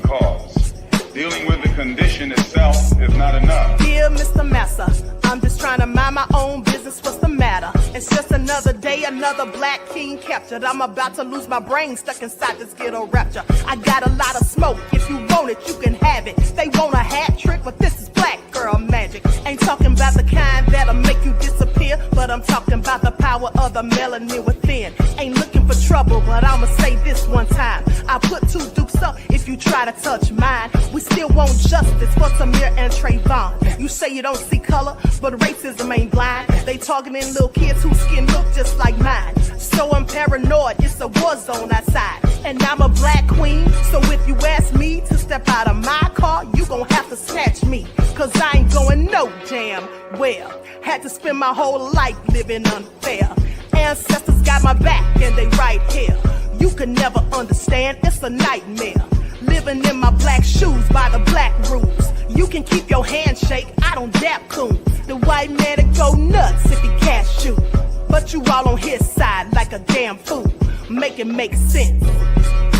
cause. Dealing with the condition itself is not enough. Dear Mr. Massa, I'm just trying to mind my own business. What's the matter? It's just another day, another black king captured. I'm about to lose my brain, stuck inside this ghetto rapture. I got a lot of smoke. If you want it, you can have it. They want a hat trick, but this is black girl magic. Ain't talking about the kind that'll make you disappear, but I'm talking about the power of the melanin within. Ain't looking for trouble, but I'ma say this one time. I put two dukes up if you try to touch mine. We still want justice for Samir and Trayvon. You say you don't see color, but racism ain't blind. They targeting little kids whose skin look just like mine. So I'm paranoid, it's a war zone outside. And I'm a black queen, so if you ask me to step out of my car, you gon' have to snatch me. Cause I ain't going no damn well. Had to spend my whole life living unfair. Ancestors got my back and they right here. You can never understand, it's a nightmare. Living in my black shoes by the black rules. You can keep your handshake, I don't dap coon. The white man to go nuts if he cash you. But you all on his side like a damn fool. Make it make sense.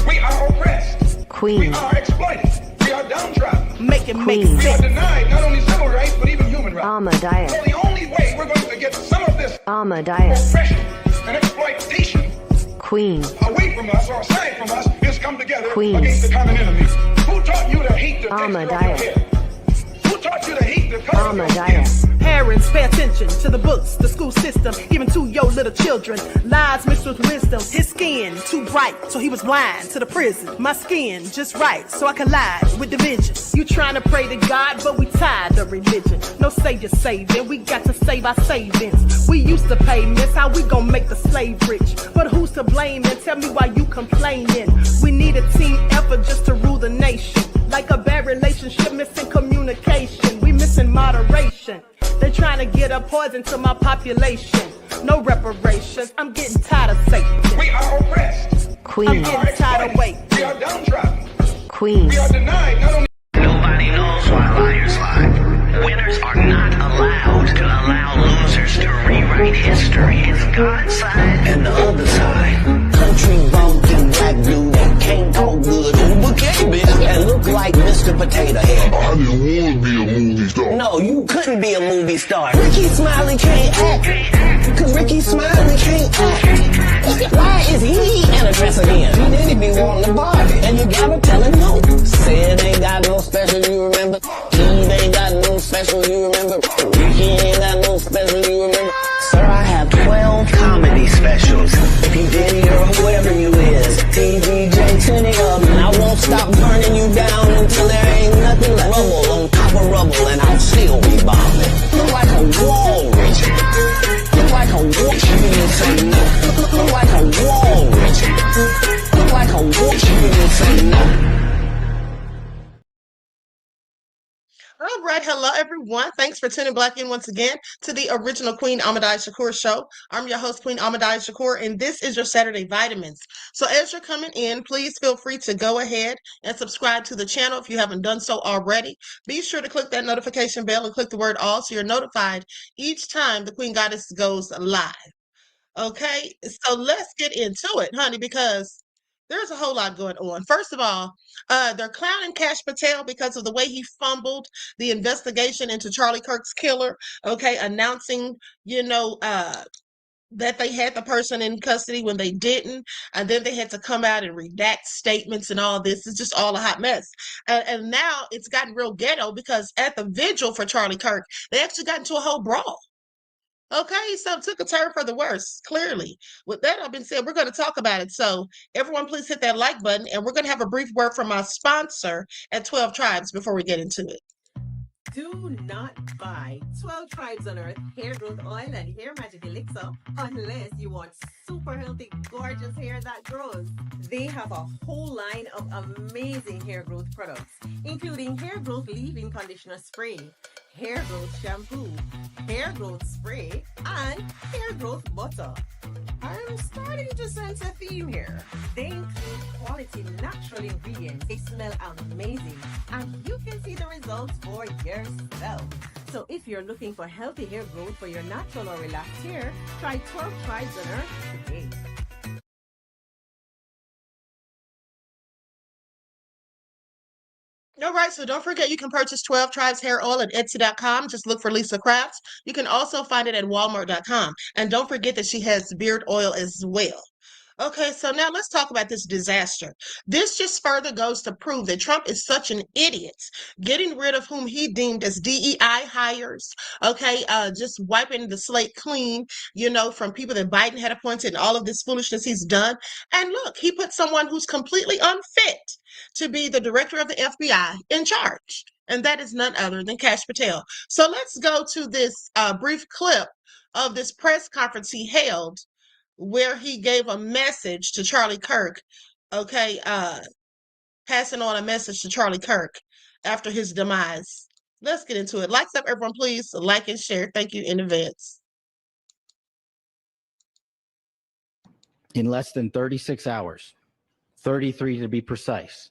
We are oppressed. Queen. We are exploited. We are downtrodden. Make it make We are sense. denied not only civil rights, but even human rights. Ahmadiyyah. So the only way we're going to get some of this Ahmadiyyah. oppression and exploitation Queen. away from us or aside from us is come together Queen. against the common enemy. Who taught you to hate the texture of your Ahmadiyyah. hair? Who taught you to hate the color of your skin? Ahmadiyyah. Parents, pay attention to the books, the school system, even to your little children. Lies mixed with wisdom. His skin too bright, so he was blind to the prison. My skin just right, so I collide with division. You trying to pray to God, but we tired of religion. No savior saving, we got to save our savings. We used to pay miss, how we gon' make the slave rich? But who's to blame, and tell me why you complaining? We need a team effort just to rule the nation. Like a bad relationship, missing communication. We missing moderation. They're trying to get a poison to my population. No reparations. I'm getting tired of Satan. We are oppressed. Queen. I'm getting tired of waiting. We are downtrodden. Queen. We are denied not only. Nobody knows why liars lie. Winners are not allowed to allow losers to rewrite history. It's God's side and the other side. Country bumpkin black dude that can't talk good, Uber bitch, and look like Mr. Potato Head. I didn't want to be a movie star. No, you couldn't be a movie star. Ricky Smiley can't act, cause Ricky Smiley can't act. Why is he in a dress again? He didn't be wanting to Barbie, and you gotta tell him no. Said ain't got no special, you remember? Eve ain't got no special, you remember? Ricky ain't got no special, you remember? Sir, I have 12 comedy specials. P. Diddy or whoever you is, TVJ, 20 of them. I won't stop burning you down until there ain't nothing left. Rubble on top of rubble, and I'll still be bombing. Look like a wall, Richard. Look like a wall. You didn't say no. Look like a wall, Richard. Look like a wall. You didn't say no. All right, hello everyone. Thanks for tuning back in once again to the original Queen Ahmadiyyah Shakur show. I'm your host, Queen Ahmadiyyah Shakur, and this is your Saturday Vitamins. So as you're coming in, please feel free to go ahead and subscribe to the channel if you haven't done so already. Be sure to click that notification bell and click the word all so you're notified each time the Queen Goddess goes live. Okay, so let's get into it, honey, because there's a whole lot going on. First of all, they're clowning Kash Patel because of the way he fumbled the investigation into Charlie Kirk's killer. Okay, announcing, that they had the person in custody when they didn't, and then they had to come out and redact statements and all this. It's just all a hot mess. And now it's gotten real ghetto because at the vigil for Charlie Kirk, they actually got into a whole brawl. Okay, so it took a turn for the worse, clearly. With that all been said, we're going to talk about it. So everyone please hit that like button, and we're going to have a brief word from our sponsor at 12 Tribes before we get into it. Do not buy 12 Tribes on Earth hair growth oil and hair magic elixir unless you want super healthy, gorgeous hair that grows. They have a whole line of amazing hair growth products, including hair growth leave-in conditioner spray, hair growth shampoo, hair growth spray, and hair growth butter. I'm starting to sense a theme here. They include quality natural ingredients. They smell amazing, and you can see the results for yourself. So if you're looking for healthy hair growth for your natural or relaxed hair, try 12 Tribes on Earth today. All right, so don't forget you can purchase 12 Tribes hair oil at Etsy.com. Just look for Lisa Crafts. You can also find it at Walmart.com. And don't forget that she has beard oil as well. Okay, so now let's talk about this disaster. This just further goes to prove that Trump is such an idiot, getting rid of whom he deemed as DEI hires, okay, just wiping the slate clean, from people that Biden had appointed and all of this foolishness he's done. And look, he put someone who's completely unfit to be the director of the FBI in charge. And that is none other than Kash Patel. So let's go to this brief clip of this press conference he held where he gave a message to Charlie Kirk, okay, passing on a message to Charlie Kirk after his demise. Let's get into it. Likes up, everyone, please. Like and share. Thank you in advance. In less than 36 hours, 33 to be precise,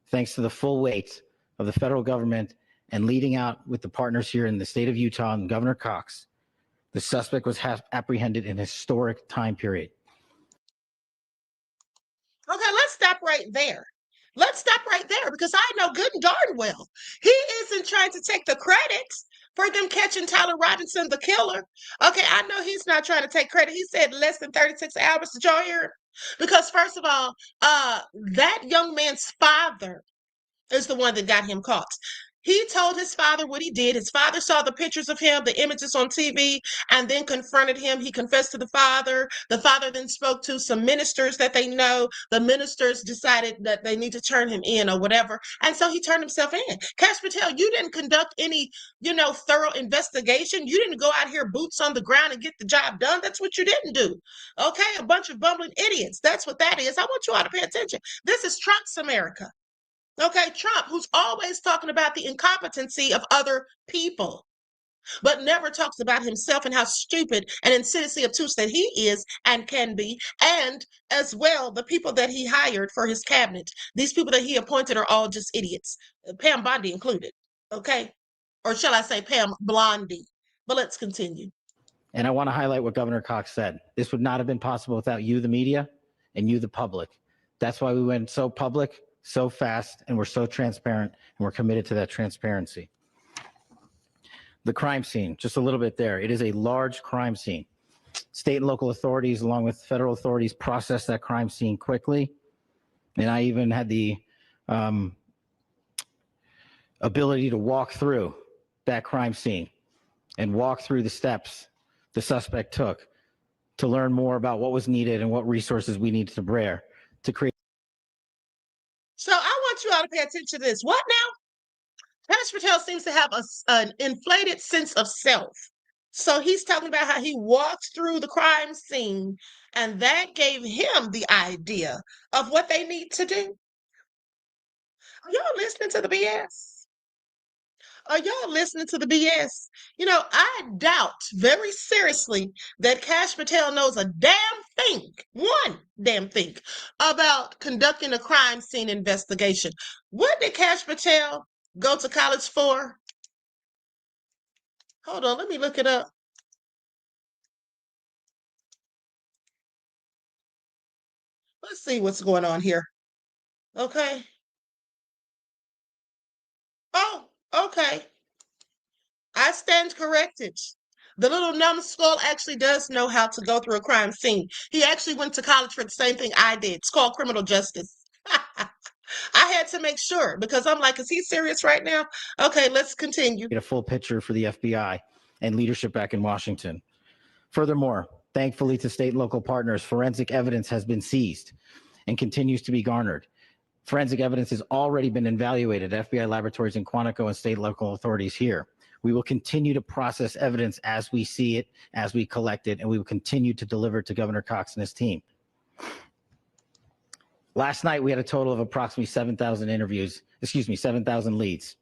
thanks to the full weight of the federal government and leading out with the partners here in the state of Utah and Governor Cox, the suspect was apprehended in a historic time period. Okay, let's stop right there. Let's stop right there because I know good and darn well he isn't trying to take the credit for them catching Tyler Robinson, the killer. Okay, I know he's not trying to take credit. He said less than 36 hours. Did y'all hear? Because first of all, that young man's father is the one that got him caught. He told his father what he did. His father saw the pictures of him, the images on TV, and then confronted him. He confessed to the father. The father then spoke to some ministers that they know. The ministers decided that they need to turn him in or whatever. And so he turned himself in. Kash Patel, you didn't conduct any, thorough investigation. You didn't go out here boots on the ground and get the job done. That's what you didn't do. Okay, a bunch of bumbling idiots. That's what that is. I want you all to pay attention. This is Trump's America. Okay, Trump, who's always talking about the incompetency of other people, but never talks about himself and how stupid and insidiously obtuse that he is and can be, and as well, the people that he hired for his cabinet. These people that he appointed are all just idiots, Pam Bondi included, okay? Or shall I say Pam Blondie? But let's continue. And I want to highlight what Governor Cox said. This would not have been possible without you, the media, and you, the public. That's why we went so public, so fast, and we're so transparent, and we're committed to that transparency. The crime scene, just a little bit there. It is a large crime scene. State and local authorities, along with federal authorities, processed that crime scene quickly. And I even had the ability to walk through that crime scene and walk through the steps the suspect took to learn more about what was needed and what resources we needed to bear to create. So I want you all to pay attention to this. What now? Kash Patel seems to have an inflated sense of self. So he's talking about how he walked through the crime scene, and that gave him the idea of what they need to do. Are y'all listening to the BS? Are y'all listening to the BS? I doubt very seriously that Kash Patel knows a damn thing, one damn thing, about conducting a crime scene investigation. What did Kash Patel go to college for? Hold on, let me look it up. Let's see what's going on here. Okay. Oh, okay. I stand corrected. The little numbskull actually does know how to go through a crime scene. He actually went to college for the same thing I did. It's called criminal justice. I had to make sure because I'm like, is he serious right now? Okay, let's continue. Get a full picture for the FBI and leadership back in Washington. Furthermore, thankfully to state and local partners, forensic evidence has been seized and continues to be garnered. Forensic evidence has already been evaluated at FBI laboratories in Quantico and state and local authorities here. We will continue to process evidence as we see it, as we collect it, and we will continue to deliver to Governor Cox and his team. Last night, we had a total of approximately 7,000 leads.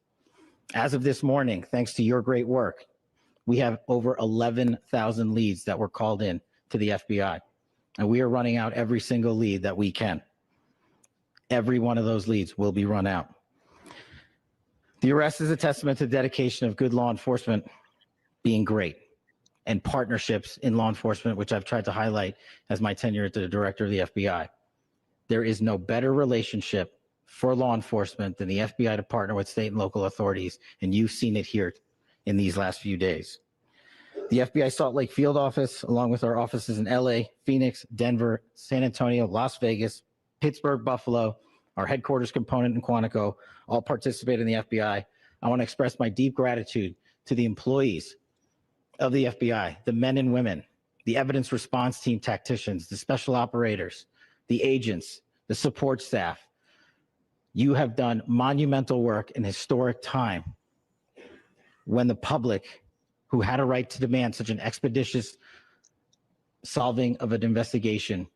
As of this morning, thanks to your great work, we have over 11,000 leads that were called in to the FBI. And we are running out every single lead that we can. Every one of those leads will be run out. The arrest is a testament to the dedication of good law enforcement being great and partnerships in law enforcement, which I've tried to highlight as my tenure as the director of the FBI. There is no better relationship for law enforcement than the FBI to partner with state and local authorities, and you've seen it here in these last few days. The FBI Salt Lake field office, along with our offices in LA, Phoenix, Denver, San Antonio, Las Vegas, Pittsburgh, Buffalo, our headquarters component in Quantico, all participate in the FBI. I want to express my deep gratitude to the employees of the FBI, the men and women, the evidence response team tacticians, the special operators, the agents, the support staff. You have done monumental work in historic time when the public, who had a right to demand such an expeditious solving of an investigation,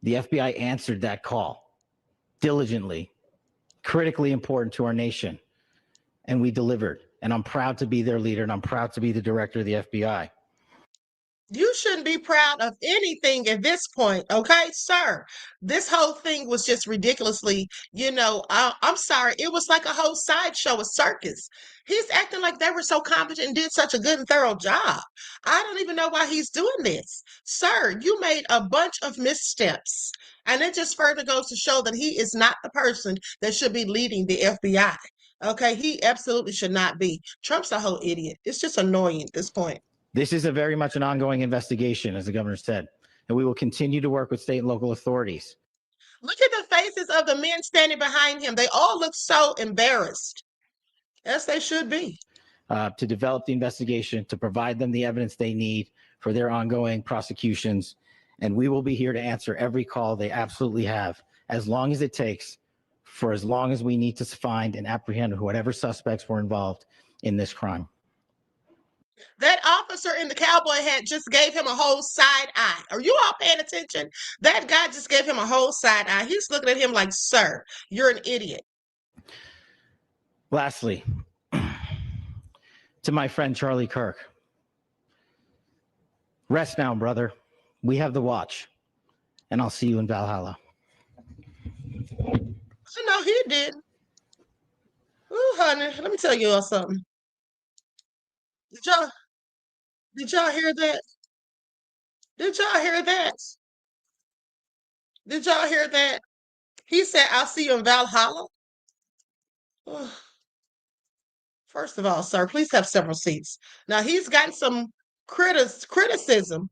the FBI answered that call diligently, critically important to our nation, and we delivered. And I'm proud to be their leader, and I'm proud to be the director of the FBI. You shouldn't be proud of anything at this point, okay, sir? This whole thing was just ridiculously, I'm sorry. It was like a whole sideshow, a circus. He's acting like they were so competent and did such a good and thorough job. I don't even know why he's doing this. Sir, you made a bunch of missteps. And it just further goes to show that he is not the person that should be leading the FBI. Okay, he absolutely should not be. Trump's a whole idiot. It's just annoying at this point. This is a very much an ongoing investigation, as the governor said, and we will continue to work with state and local authorities. Look at the faces of the men standing behind him. They all look so embarrassed, as they should be. To develop the investigation, to provide them the evidence they need for their ongoing prosecutions, and we will be here to answer every call they absolutely have, as long as it takes, for as long as we need to find and apprehend whatever suspects were involved in this crime. That officer in the cowboy hat just gave him a whole side eye. Are you all paying attention? That guy just gave him a whole side eye. He's looking at him like, sir, you're an idiot. Lastly, to my friend Charlie Kirk, rest now, brother. We have the watch, and I'll see you in Valhalla. No, he did. Ooh, honey, let me tell you all something. Did y'all hear that? Did y'all hear that? Did y'all hear that? He said, I'll see you in Valhalla. Ugh. First of all, sir, please have several seats. Now, he's gotten some criticism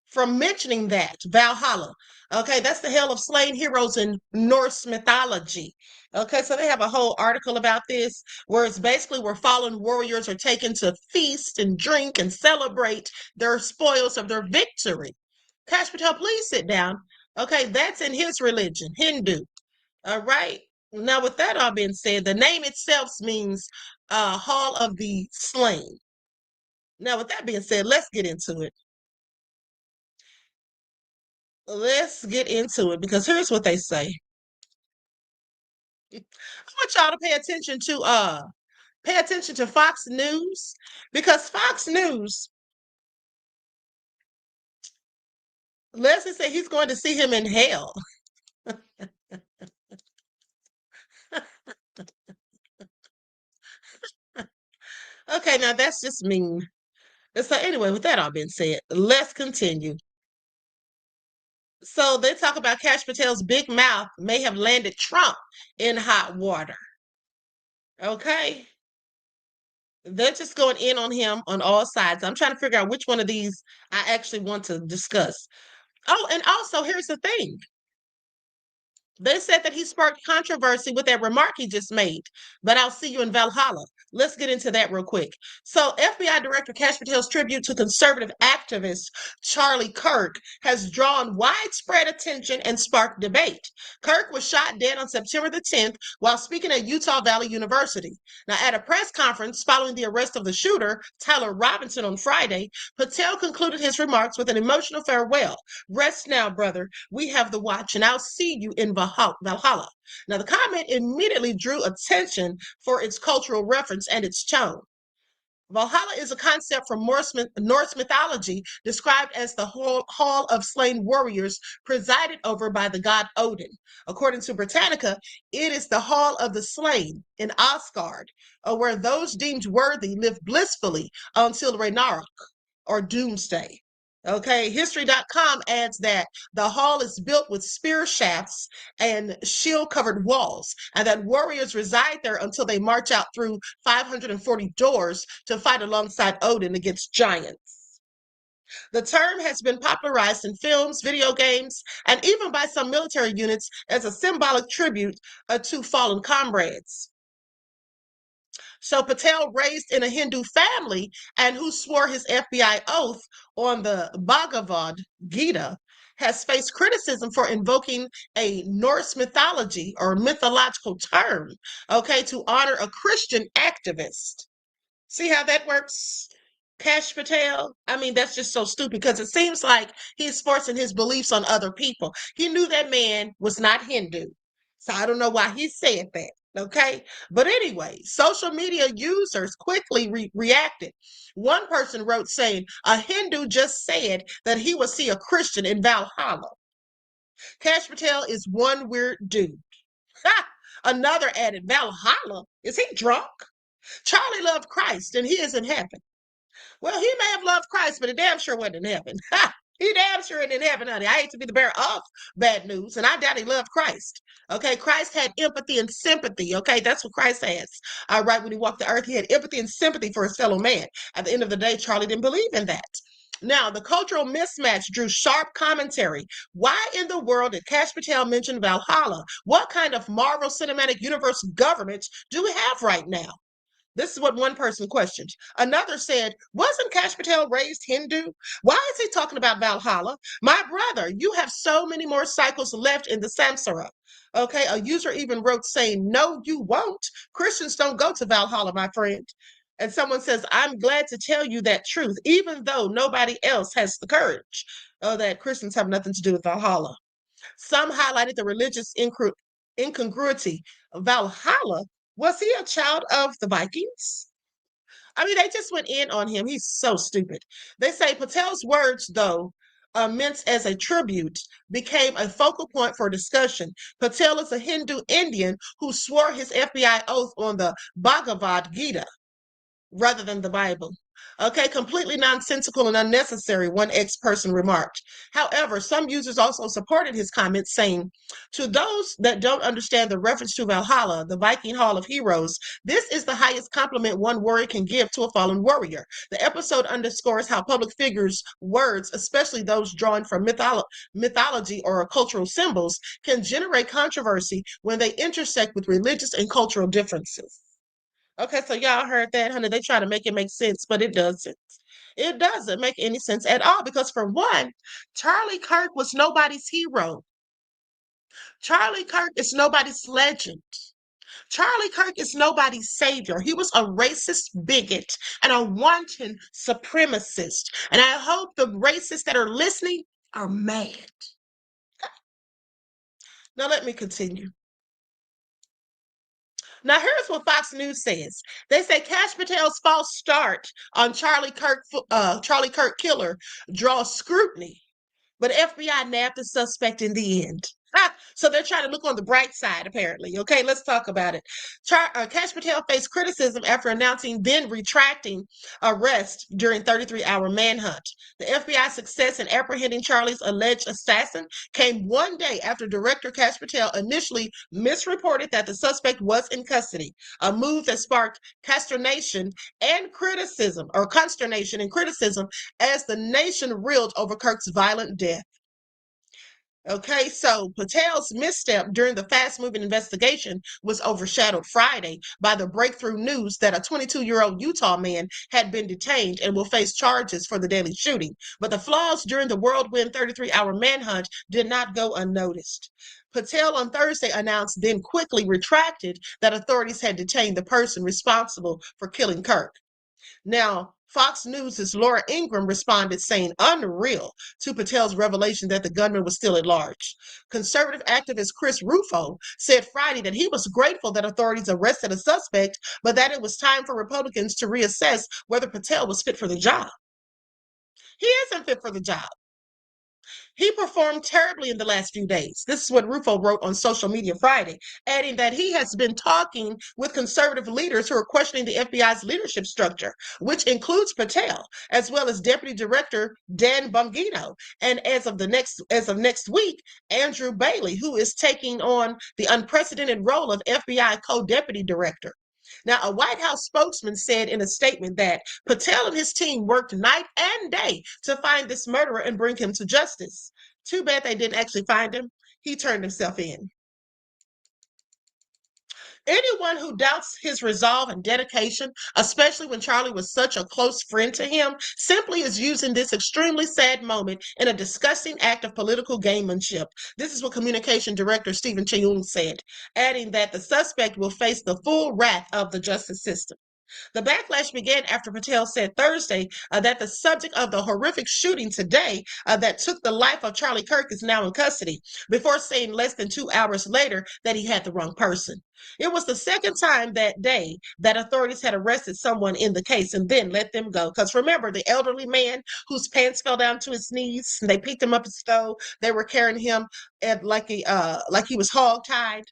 from mentioning that, Valhalla. Okay, that's the hell of slain heroes in Norse mythology. Okay, so they have a whole article about this where it's basically where fallen warriors are taken to feast and drink and celebrate their spoils of their victory. Kash Patel, please sit down. Okay, that's in his religion, Hindu. All right. Now, with that all being said, the name itself means Hall of the Slain. Now, with that being said, let's get into it. Let's get into it because here's what they say. I want y'all to pay attention to Fox News, because Fox News, Leslie said he's going to see him in hell. Okay, now that's just mean. So anyway, with that all being said, let's continue. So they talk about Kash Patel's big mouth may have landed Trump in hot water. Okay. They're just going in on him on all sides. I'm trying to figure out which one of these I actually want to discuss. Oh, and also here's the thing. They said that he sparked controversy with that remark he just made, but I'll see you in Valhalla. Let's get into that real quick. So FBI Director Kash Patel's tribute to conservative activist Charlie Kirk has drawn widespread attention and sparked debate. Kirk was shot dead on September the 10th while speaking at Utah Valley University. Now, at a press conference following the arrest of the shooter, Tyler Robinson, on Friday, Patel concluded his remarks with an emotional farewell. Rest now, brother. We have the watch, and I'll see you in Valhalla. Now, the comment immediately drew attention for its cultural reference and its tone. Valhalla is a concept from Norse mythology described as the hall of slain warriors presided over by the god Odin. According to Britannica, it is the hall of the slain in Asgard, where those deemed worthy live blissfully until Ragnarok or Doomsday. Okay, History.com adds that the hall is built with spear shafts and shield-covered walls, and that warriors reside there until they march out through 540 doors to fight alongside Odin against giants. The term has been popularized in films, video games, and even by some military units as a symbolic tribute to fallen comrades. So Patel, raised in a Hindu family and who swore his FBI oath on the Bhagavad Gita, has faced criticism for invoking a Norse mythology or mythological term, okay, to honor a Christian activist. See how that works? Kash Patel. I mean, that's just so stupid because it seems like he's forcing his beliefs on other people. He knew that man was not Hindu. So I don't know why he said that. Okay. But anyway, social media users quickly reacted. One person wrote saying, a Hindu just said that he would see a Christian in Valhalla. Kash Patel is one weird dude. Another added, Valhalla? Is he drunk? Charlie loved Christ and he is in heaven. Well, he may have loved Christ, but he damn sure wasn't in heaven. He damn sure ain't in heaven, honey. I hate to be the bearer of bad news, and I doubt he loved Christ. Okay, Christ had empathy and sympathy. Okay, that's what Christ has. All right, when he walked the earth, he had empathy and sympathy for his fellow man. At the end of the day, Charlie didn't believe in that. Now, the cultural mismatch drew sharp commentary. Why in the world did Kash Patel mention Valhalla? What kind of Marvel Cinematic Universe government do we have right now? This is what one person questioned. Another said, wasn't Kash Patel raised Hindu? Why is he talking about Valhalla? My brother, you have so many more cycles left in the samsara. Okay, a user even wrote saying, no, you won't. Christians don't go to Valhalla, my friend. And someone says, I'm glad to tell you that truth, even though nobody else has the courage. Oh, that Christians have nothing to do with Valhalla. Some highlighted the religious incongruity of Valhalla. Was he a child of the Vikings? I mean, they just went in on him. He's so stupid. They say Patel's words, though, meant as a tribute, became a focal point for discussion. Patel is a Hindu Indian who swore his FBI oath on the Bhagavad Gita rather than the Bible. Okay, completely nonsensical and unnecessary, one ex-person remarked. However, some users also supported his comments, saying, to those that don't understand the reference to Valhalla, the Viking Hall of Heroes, this is the highest compliment one warrior can give to a fallen warrior. The episode underscores how public figures' words, especially those drawn from mythology or cultural symbols, can generate controversy when they intersect with religious and cultural differences. Okay, so y'all heard that, honey. They try to make it make sense, but it doesn't. It doesn't make any sense at all because, for one, Charlie Kirk was nobody's hero. Charlie Kirk is nobody's legend. Charlie Kirk is nobody's savior. He was a racist bigot and a wanton supremacist. And I hope the racists that are listening are mad. Now, let me continue. Now, here's what Fox News says. They say Kash Patel's false start on Charlie Kirk killer draws scrutiny, but FBI nabbed the suspect in the end. So they're trying to look on the bright side, apparently. Okay, let's talk about it. Kash Patel faced criticism after announcing, then retracting arrest during 33-hour manhunt. The FBI's success in apprehending Charlie's alleged assassin came one day after Director Kash Patel initially misreported that the suspect was in custody, a move that sparked consternation and criticism as the nation reeled over Kirk's violent death. Okay, so Patel's misstep during the fast-moving investigation was overshadowed Friday by the breakthrough news that a 22-year-old Utah man had been detained and will face charges for the deadly shooting. But the flaws during the whirlwind 33-hour manhunt did not go unnoticed. Patel on Thursday announced, then quickly retracted, that authorities had detained the person responsible for killing Kirk. Now, Fox News' Laura Ingraham responded saying unreal to Patel's revelation that the gunman was still at large. Conservative activist Chris Rufo said Friday that he was grateful that authorities arrested a suspect, but that it was time for Republicans to reassess whether Patel was fit for the job. He isn't fit for the job. He performed terribly in the last few days. This is what Rufo wrote on social media Friday, adding that he has been talking with conservative leaders who are questioning the FBI's leadership structure, which includes Patel, as well as Deputy Director Dan Bongino, and as of next week, Andrew Bailey, who is taking on the unprecedented role of FBI co-deputy director. Now, a White House spokesman said in a statement that Patel and his team worked night and day to find this murderer and bring him to justice. Too bad they didn't actually find him. He turned himself in. Anyone who doubts his resolve and dedication, especially when Charlie was such a close friend to him, simply is using this extremely sad moment in a disgusting act of political gamemanship. This is what Communication Director Stephen Cheung said, adding that the suspect will face the full wrath of the justice system. The backlash began after Patel said Thursday that the subject of the horrific shooting today that took the life of Charlie Kirk is now in custody, before saying less than 2 hours later that he had the wrong person. It was the second time that day that authorities had arrested someone in the case and then let them go. Because remember, the elderly man whose pants fell down to his knees, and they picked him up and stole. They were carrying him like he was hog-tied.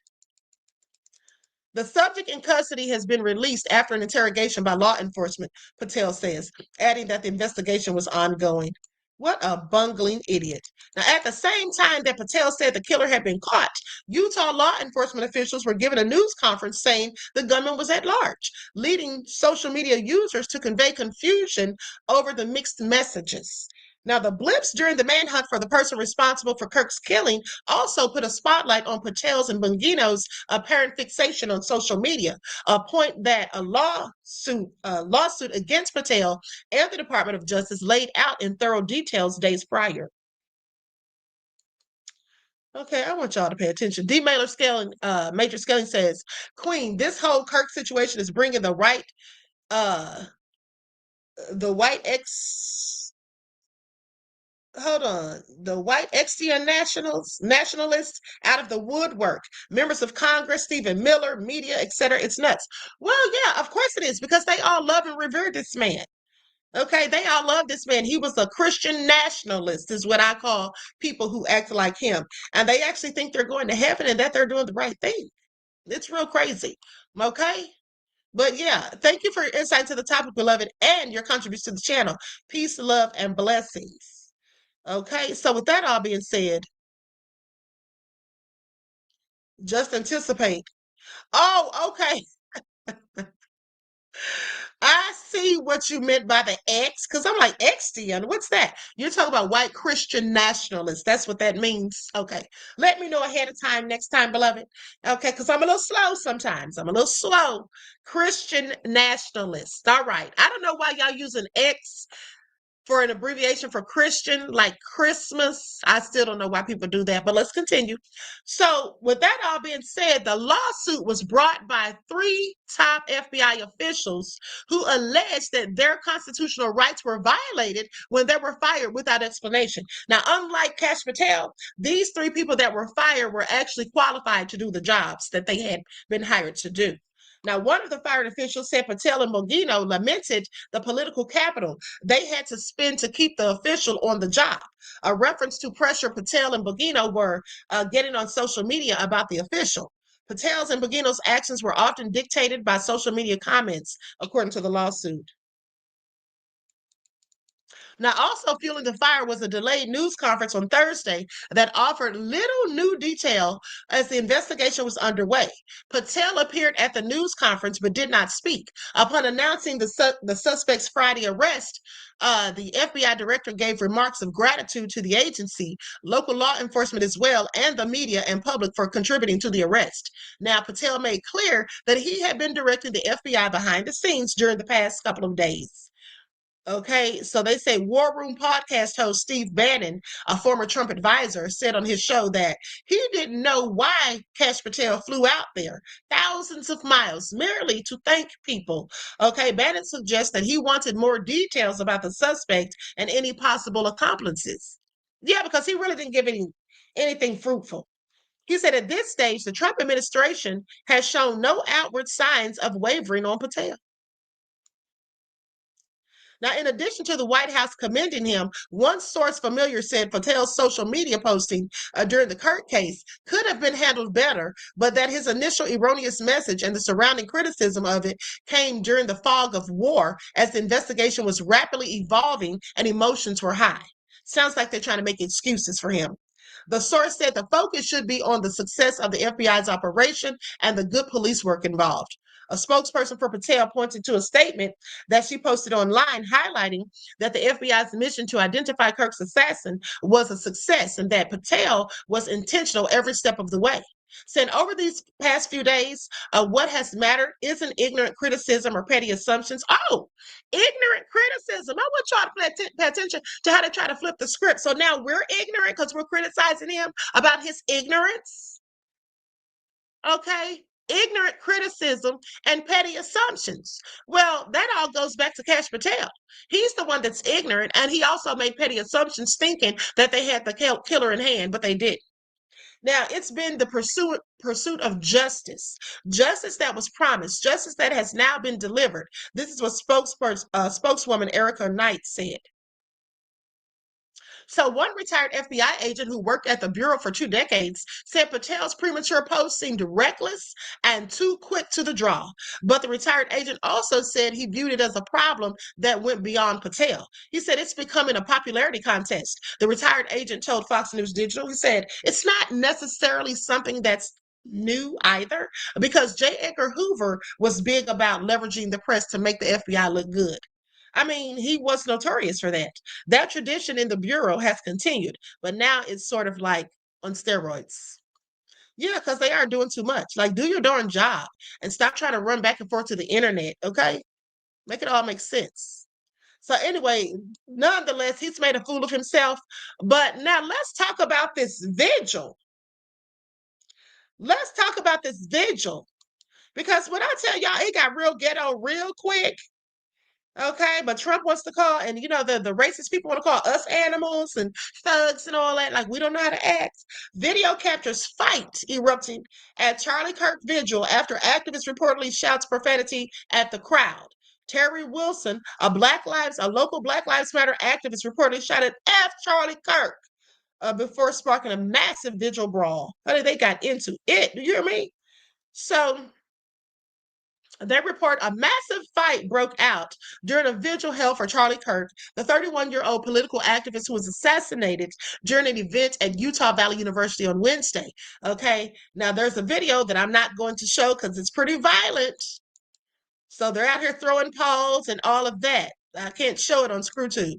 The subject in custody has been released after an interrogation by law enforcement, Patel says, adding that the investigation was ongoing. What a bungling idiot. Now, at the same time that Patel said the killer had been caught, Utah law enforcement officials were given a news conference saying the gunman was at large, leading social media users to convey confusion over the mixed messages. Now, the blips during the manhunt for the person responsible for Kirk's killing also put a spotlight on Patel's and Bongino's apparent fixation on social media, a point that a lawsuit against Patel and the Department of Justice laid out in thorough details days prior. Okay, I want y'all to pay attention. D. Major Scaling says, Queen, this whole Kirk situation is bringing the white XTN nationalists out of the woodwork. Members of Congress, Stephen Miller, media, etc. It's nuts. Well, yeah, of course it is, because they all love and revere this man. Okay, they all love this man. He was a Christian nationalist, is what I call people who act like him. And they actually think they're going to heaven and that they're doing the right thing. It's real crazy. Okay? But yeah, thank you for your insight to the topic, beloved, and your contribution to the channel. Peace, love, and blessings. Okay, so with that all being said, just anticipate. Oh, okay. I see what you meant by the X, because I'm like, XTN, what's that? You're talking about white Christian nationalists. That's what that means. Okay. Let me know ahead of time next time, beloved. Okay, because I'm a little slow sometimes. I'm a little slow. Christian nationalist. All right. I don't know why y'all using X for an abbreviation for Christian, like Christmas. I still don't know why people do that, but let's continue. So with that all being said, the lawsuit was brought by 3 top FBI officials who alleged that their constitutional rights were violated when they were fired without explanation. Now, unlike Kash Patel, these 3 people that were fired were actually qualified to do the jobs that they had been hired to do. Now, one of the fired officials said Patel and Bongino lamented the political capital they had to spend to keep the official on the job, a reference to pressure Patel and Bongino were getting on social media about the official. Patel's and Bongino's actions were often dictated by social media comments, according to the lawsuit. Now, also fueling the fire was a delayed news conference on Thursday that offered little new detail as the investigation was underway. Patel appeared at the news conference but did not speak. Upon announcing the suspect's Friday arrest, the FBI director gave remarks of gratitude to the agency, local law enforcement as well, and the media and public for contributing to the arrest. Now, Patel made clear that he had been directing the FBI behind the scenes during the past couple of days. Okay, so they say War Room podcast host Steve Bannon, a former Trump advisor, said on his show that he didn't know why Kash Patel flew out there thousands of miles merely to thank people. Okay, Bannon suggests that he wanted more details about the suspect and any possible accomplices. Yeah, because he really didn't give anything fruitful. He said at this stage, the Trump administration has shown no outward signs of wavering on Patel. Now, in addition to the White House commending him, one source familiar said Patel's social media posting during the Kirk case could have been handled better, but that his initial erroneous message and the surrounding criticism of it came during the fog of war as the investigation was rapidly evolving and emotions were high. Sounds like they're trying to make excuses for him. The source said the focus should be on the success of the FBI's operation and the good police work involved. A spokesperson for Patel pointed to a statement that she posted online highlighting that the FBI's mission to identify Kirk's assassin was a success and that Patel was intentional every step of the way. Said over these past few days, what has mattered isn't ignorant criticism or petty assumptions. Oh, ignorant criticism. I want y'all to pay attention to how they try to flip the script. So now we're ignorant because we're criticizing him about his ignorance. Okay? Ignorant criticism and petty assumptions. Well, that all goes back to Kash Patel. He's the one that's ignorant, and he also made petty assumptions thinking that they had the killer in hand, but they didn't. Now, it's been the pursuit of justice, justice that was promised, justice that has now been delivered. This is what spokeswoman Erica Knight said. So one retired FBI agent who worked at the Bureau for 2 decades said Patel's premature post seemed reckless and too quick to the draw. But the retired agent also said he viewed it as a problem that went beyond Patel. He said it's becoming a popularity contest. The retired agent told Fox News Digital, he said, it's not necessarily something that's new either, because J. Edgar Hoover was big about leveraging the press to make the FBI look good. I mean, he was notorious for that. That tradition in the Bureau has continued, but now it's sort of like on steroids. Yeah, because they are doing too much. Like, do your darn job and stop trying to run back and forth to the internet, okay? Make it all make sense. So anyway, nonetheless, he's made a fool of himself. But now let's talk about this vigil. Let's talk about this vigil. Because when I tell y'all, it got real ghetto real quick. Okay, but Trump wants to call, and you know, the racist people want to call us animals and thugs and all that, like we don't know how to act. Video captures fight erupting at Charlie Kirk Vigil after activist reportedly shouts profanity at the crowd. Terry Wilson, a local Black Lives Matter activist, reportedly shouted F Charlie Kirk before sparking a massive vigil brawl. Honey, they got into it. Do you hear me? So they report a massive fight broke out during a vigil held for Charlie Kirk, the 31-year-old political activist who was assassinated during an event at Utah Valley University on Wednesday. Okay, now there's a video that I'm not going to show because it's pretty violent. So they're out here throwing paws and all of that. I can't show it on ScrewTube.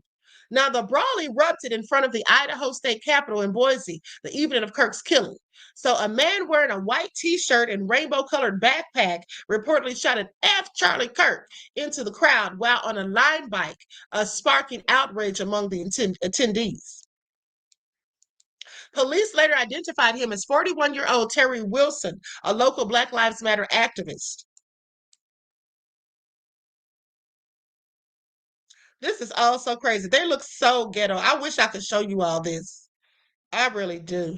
Now, the brawl erupted in front of the Idaho State Capitol in Boise the evening of Kirk's killing. So a man wearing a white t-shirt and rainbow-colored backpack reportedly shouted F Charlie Kirk into the crowd while on a line bike, sparking outrage among the attendees. Police later identified him as 41-year-old Terry Wilson, a local Black Lives Matter activist. This is all so crazy. They look so ghetto. I wish I could show you all this. I really do.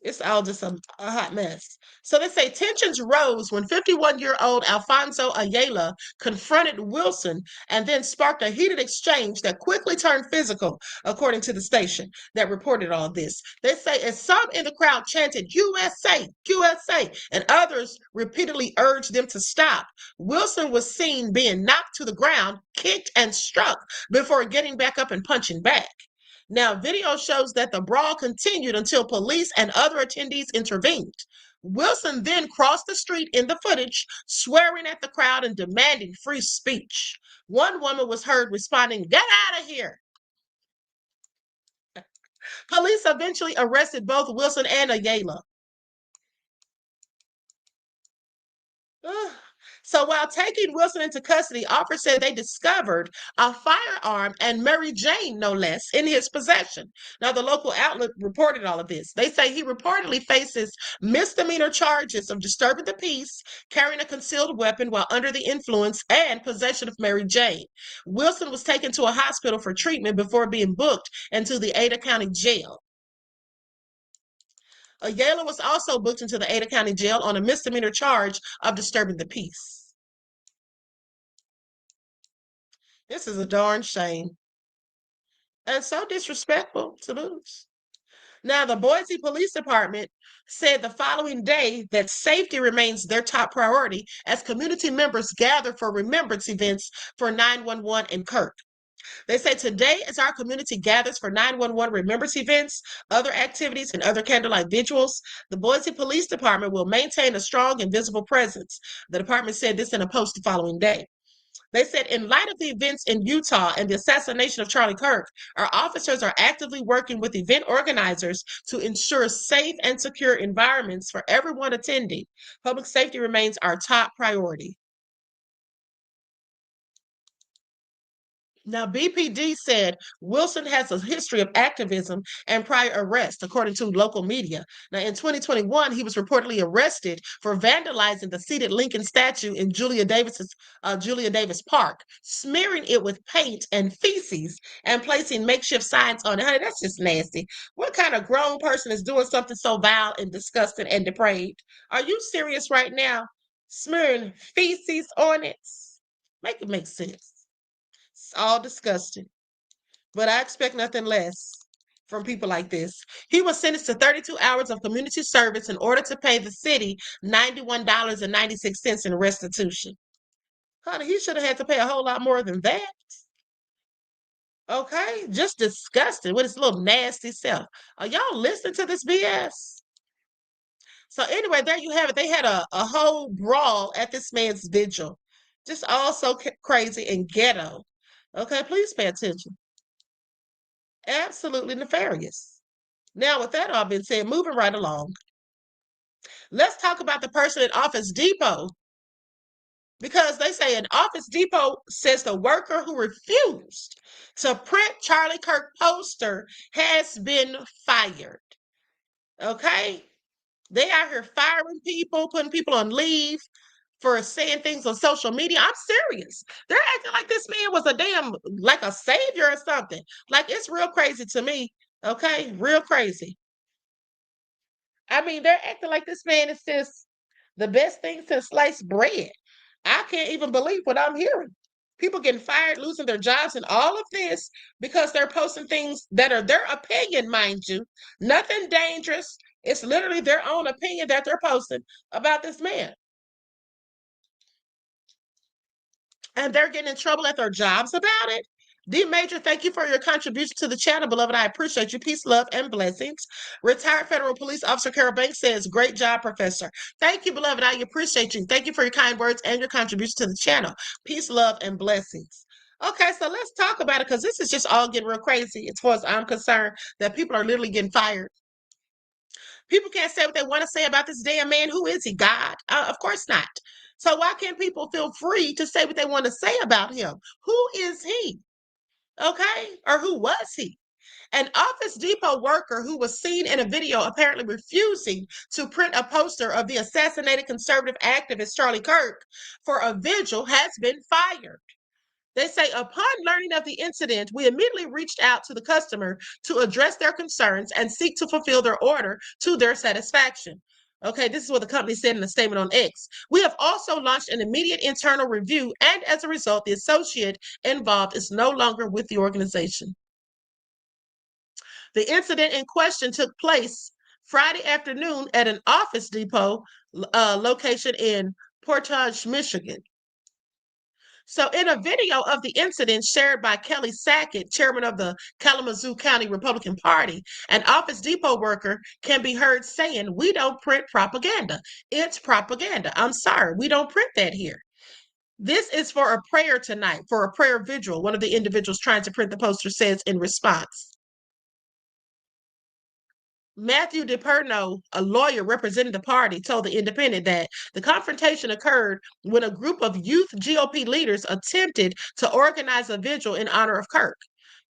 It's all just a hot mess. So they say tensions rose when 51-year-old Alfonso Ayala confronted Wilson and then sparked a heated exchange that quickly turned physical, according to the station that reported all this. They say as some in the crowd chanted USA, USA, and others repeatedly urged them to stop, Wilson was seen being knocked to the ground, kicked, and struck before getting back up and punching back. Now, video shows that the brawl continued until police and other attendees intervened. Wilson then crossed the street in the footage, swearing at the crowd and demanding free speech. One woman was heard responding, "Get out of here." Police eventually arrested both Wilson and Ayala. So while taking Wilson into custody, officers said they discovered a firearm and Mary Jane, no less, in his possession. Now, the local outlet reported all of this. They say he reportedly faces misdemeanor charges of disturbing the peace, carrying a concealed weapon while under the influence, and possession of Mary Jane. Wilson was taken to a hospital for treatment before being booked into the Ada County Jail. Ayala was also booked into the Ada County Jail on a misdemeanor charge of disturbing the peace. This is a darn shame. And so disrespectful to lose. Now, the Boise Police Department said the following day that safety remains their top priority as community members gather for remembrance events for 911 in Kirk. They say today, as our community gathers for 911 remembrance events, other activities, and other candlelight vigils, the Boise Police Department will maintain a strong and visible presence. The department said this in a post the following day. They said, in light of the events in Utah and the assassination of Charlie Kirk, our officers are actively working with event organizers to ensure safe and secure environments for everyone attending. Public safety remains our top priority. Now, BPD said Wilson has a history of activism and prior arrest, according to local media. Now, in 2021, he was reportedly arrested for vandalizing the seated Lincoln statue in Julia Davis Park, smearing it with paint and feces and placing makeshift signs on it. Honey, that's just nasty. What kind of grown person is doing something so vile and disgusting and depraved? Are you serious right now? Smearing feces on it? Make it make sense. It's all disgusting. But I expect nothing less from people like this. He was sentenced to 32 hours of community service in order to pay the city $91.96 in restitution. Honey, he should have had to pay a whole lot more than that. Okay? Just disgusting with his little nasty self. Are y'all listening to this BS? So anyway, there you have it. They had a whole brawl at this man's vigil. Just all so crazy and ghetto. Okay, please pay attention. Absolutely nefarious. Now, with that all being said, moving right along, let's talk about the person at Office Depot, because they say an Office Depot says the worker who refused to print Charlie Kirk poster has been fired. Okay? They out here firing people, putting people on leave for saying things on social media. I'm serious. They're acting like this man was a damn, like a savior or something. Like, it's real crazy to me. Okay? Real crazy. I mean, they're acting like this man is just the best thing since sliced bread. I can't even believe what I'm hearing. People getting fired, losing their jobs, and all of this because they're posting things that are their opinion, mind you. Nothing dangerous. It's literally their own opinion that they're posting about this man. And they're getting in trouble at their jobs about it. D Major, thank you for your contribution to the channel, beloved. I appreciate you. Peace, love, and blessings. Retired Federal Police Officer Carol Banks says, great job, Professor. Thank you, beloved. I appreciate you. Thank you for your kind words and your contribution to the channel. Peace, love, and blessings. Okay, so let's talk about it, because this is just all getting real crazy as far as I'm concerned, that people are literally getting fired. People can't say what they want to say about this damn man. Who is he, God? Of course not. So why can't people feel free to say what they want to say about him? Who is he? Okay? Or who was he? An Office Depot worker who was seen in a video apparently refusing to print a poster of the assassinated conservative activist Charlie Kirk for a vigil has been fired. They say, upon learning of the incident, we immediately reached out to the customer to address their concerns and seek to fulfill their order to their satisfaction. Okay, this is what the company said in a statement on X. We have also launched an immediate internal review, and as a result, the associate involved is no longer with the organization. The incident in question took place Friday afternoon at an Office Depot location in Portage, Michigan. So in a video of the incident shared by Kelly Sackett, chairman of the Kalamazoo County Republican Party, an Office Depot worker can be heard saying, we don't print propaganda. It's propaganda. I'm sorry, we don't print that here. This is for a prayer tonight, for a prayer vigil, one of the individuals trying to print the poster says in response. Matthew DePerno, a lawyer representing the party, told The Independent that the confrontation occurred when a group of youth GOP leaders attempted to organize a vigil in honor of Kirk.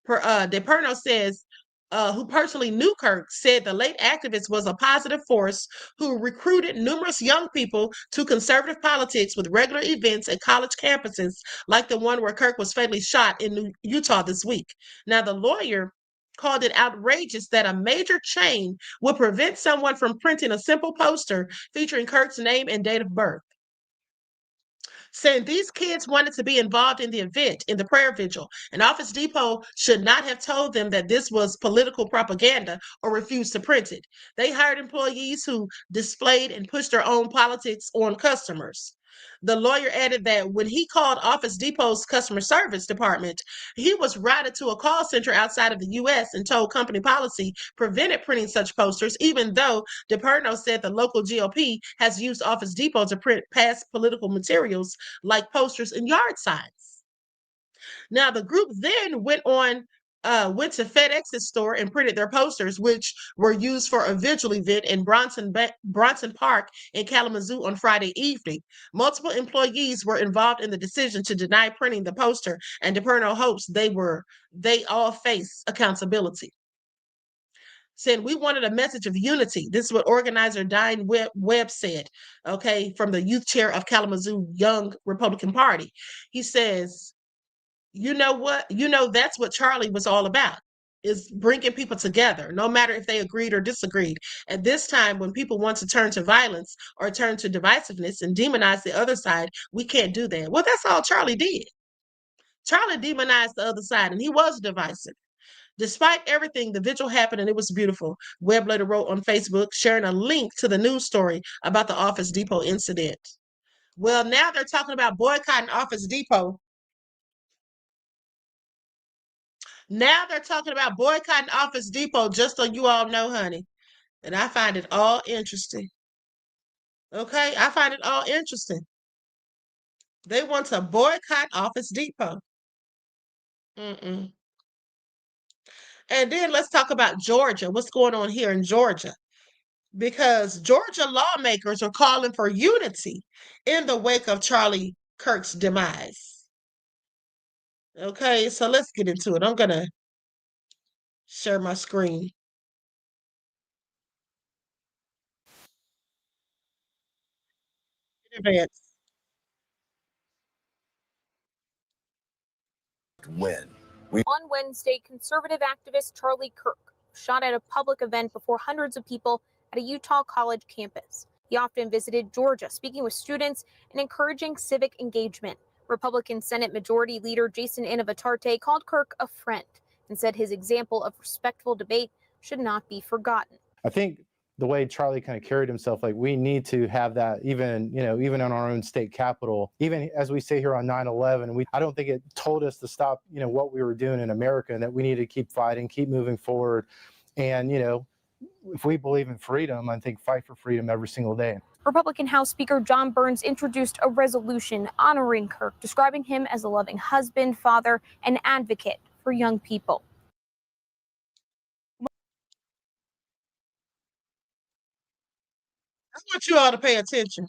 DePerno says, who personally knew Kirk, said the late activist was a positive force who recruited numerous young people to conservative politics with regular events at college campuses like the one where Kirk was fatally shot in Utah this week. Now, the lawyer called it outrageous that a major chain would prevent someone from printing a simple poster featuring Kirk's name and date of birth. saying these kids wanted to be involved in the event, in the prayer vigil, and Office Depot should not have told them that this was political propaganda or refused to print it. They hired employees who displayed and pushed their own politics on customers. The lawyer added that when he called Office Depot's customer service department, he was routed to a call center outside of the U.S. and told company policy prevented printing such posters, even though DePerno said the local GOP has used Office Depot to print past political materials like posters and yard signs. Now, the group then went to FedEx's store and printed their posters, which were used for a Vigil event in Bronson Park in Kalamazoo on Friday evening. Multiple employees were involved in the decision to deny printing the poster, and DePerno hopes they all face accountability. Said we wanted a message of unity. This is what organizer Diane Webb said, okay, from the youth chair of Kalamazoo Young Republican Party. He says, you know what? That's what Charlie was all about, is bringing people together, no matter if they agreed or disagreed. At this time, when people want to turn to violence or turn to divisiveness and demonize the other side, we can't do that. Well, that's all Charlie did. Charlie demonized the other side, and he was divisive. Despite everything, the vigil happened and it was beautiful. Webb later wrote on Facebook, sharing a link to the news story about the Office Depot incident. Well, now they're talking about boycotting Office Depot. Now they're talking about boycotting Office Depot, just so you all know, honey. And I find it all interesting. Okay, I find it all interesting. They want to boycott Office Depot. Mm-mm. And then let's talk about Georgia. What's going on here in Georgia? Because Georgia lawmakers are calling for unity in the wake of Charlie Kirk's demise. Okay, so let's get into it. I'm going to share my screen. In advance. On Wednesday, conservative activist Charlie Kirk shot at a public event before hundreds of people at a Utah college campus. He often visited Georgia, speaking with students and encouraging civic engagement. Republican Senate Majority Leader Jason Inavatarte called Kirk a friend and said his example of respectful debate should not be forgotten. I think the way Charlie kind of carried himself, like we need to have that even in our own state capitol, even as we say here on 9/11, I don't think it told us to stop, what we were doing in America, and that we need to keep fighting, keep moving forward. And, if we believe in freedom, I think fight for freedom every single day. Republican House Speaker John Burns introduced a resolution honoring Kirk, describing him as a loving husband, father, and advocate for young people. I want you all to pay attention.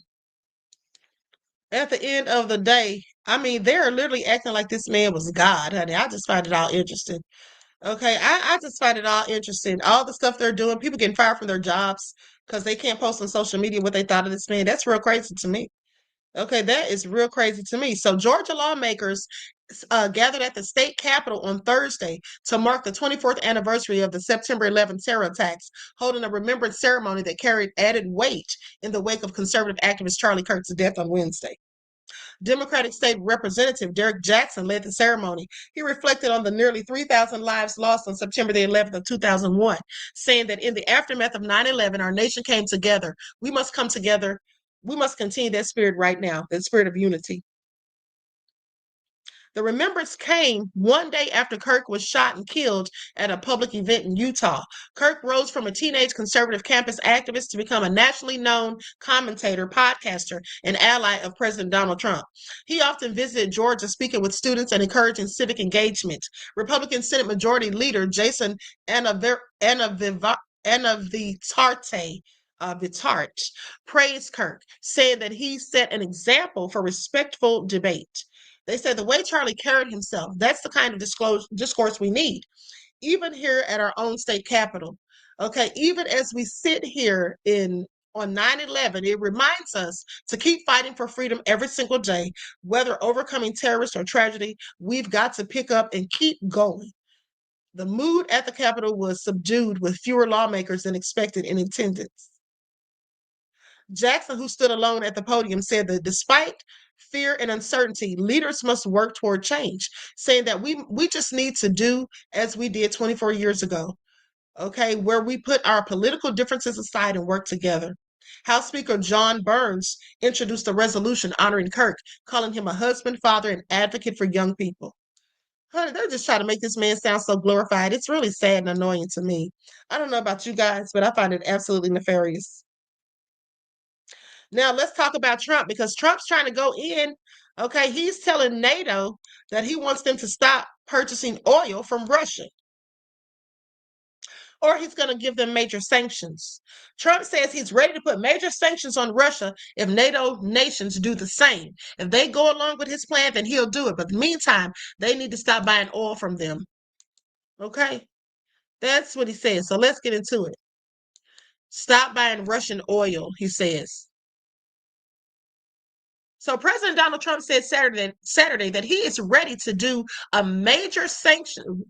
At the end of the day, I mean, they're literally acting like this man was God, honey. I just find it all interesting. Okay, I just find it all interesting. All the stuff they're doing, people getting fired from their jobs because they can't post on social media what they thought of this man. That's real crazy to me. Okay, that is real crazy to me. So Georgia lawmakers gathered at the state capitol on Thursday to mark the 24th anniversary of the September 11th terror attacks, holding a remembrance ceremony that carried added weight in the wake of conservative activist Charlie Kirk's death on Wednesday. Democratic State Representative Derek Jackson led the ceremony. He reflected on the nearly 3,000 lives lost on September the 11th of 2001, saying that in the aftermath of 9/11, our nation came together. We must come together. We must continue that spirit right now, that spirit of unity. The remembrance came one day after Kirk was shot and killed at a public event in Utah. Kirk rose from a teenage conservative campus activist to become a nationally known commentator, podcaster, and ally of President Donald Trump. He often visited Georgia, speaking with students and encouraging civic engagement. Republican Senate Majority Leader Jason Vitarte praised Kirk, saying that he set an example for respectful debate. They said the way Charlie carried himself, that's the kind of discourse we need, even here at our own state capitol. Okay, even as we sit here on 9/11, it reminds us to keep fighting for freedom every single day, whether overcoming terrorist or tragedy. We've got to pick up and keep going. The mood at the Capitol was subdued, with fewer lawmakers than expected in attendance. Jackson, who stood alone at the podium, said that despite fear, and uncertainty, leaders must work toward change, saying that we just need to do as we did 24 years ago, okay, where we put our political differences aside and work together. House Speaker John Burns introduced a resolution honoring Kirk, calling him a husband, father, and advocate for young people. Honey, they're just trying to make this man sound so glorified. It's really sad and annoying to me. I don't know about you guys, but I find it absolutely nefarious. Now let's talk about Trump, because Trump's trying to go in. Okay, he's telling NATO that he wants them to stop purchasing oil from Russia, or he's going to give them major sanctions. Trump says he's ready to put major sanctions on Russia if NATO nations do the same. If they go along with his plan, then he'll do it. But in the meantime, they need to stop buying oil from them. Okay, that's what he says. So let's get into it. Stop buying Russian oil, he says. So President Donald Trump said Saturday that he is ready to do a major sanction,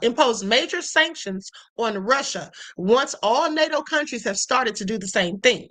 impose major sanctions on Russia once all NATO countries have started to do the same thing.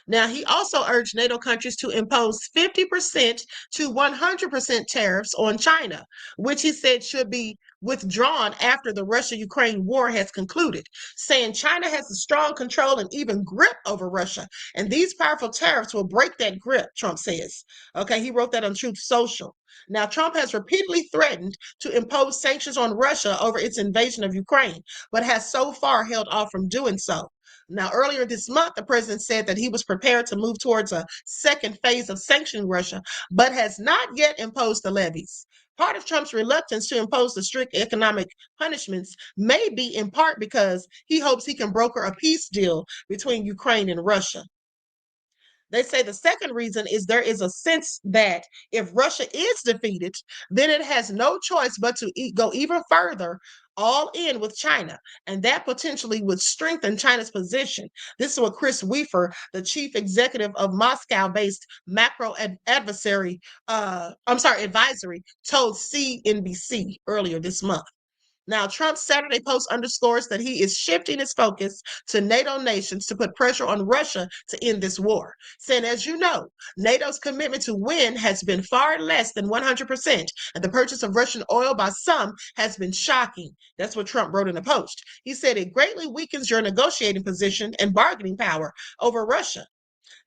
Now, he also urged NATO countries to impose 50% to 100% tariffs on China, which he said should be withdrawn after the Russia-Ukraine war has concluded, saying China has a strong control and even grip over Russia, and these powerful tariffs will break that grip, Trump says. Okay, he wrote that on Truth Social. Now, Trump has repeatedly threatened to impose sanctions on Russia over its invasion of Ukraine, but has so far held off from doing so. Now, earlier this month, the president said that he was prepared to move towards a second phase of sanctioning Russia, but has not yet imposed the levies. Part of Trump's reluctance to impose the strict economic punishments may be in part because he hopes he can broker a peace deal between Ukraine and Russia. They say the second reason is there is a sense that if Russia is defeated, then it has no choice but to go even further all in with China, and that potentially would strengthen China's position. This is what Chris Weaver, the chief executive of Moscow-based macro advisory, told CNBC earlier this month. Now, Trump's Saturday post underscores that he is shifting his focus to NATO nations to put pressure on Russia to end this war, saying, as you know, NATO's commitment to win has been far less than 100%, and the purchase of Russian oil by some has been shocking. That's what Trump wrote in a post. He said it greatly weakens your negotiating position and bargaining power over Russia.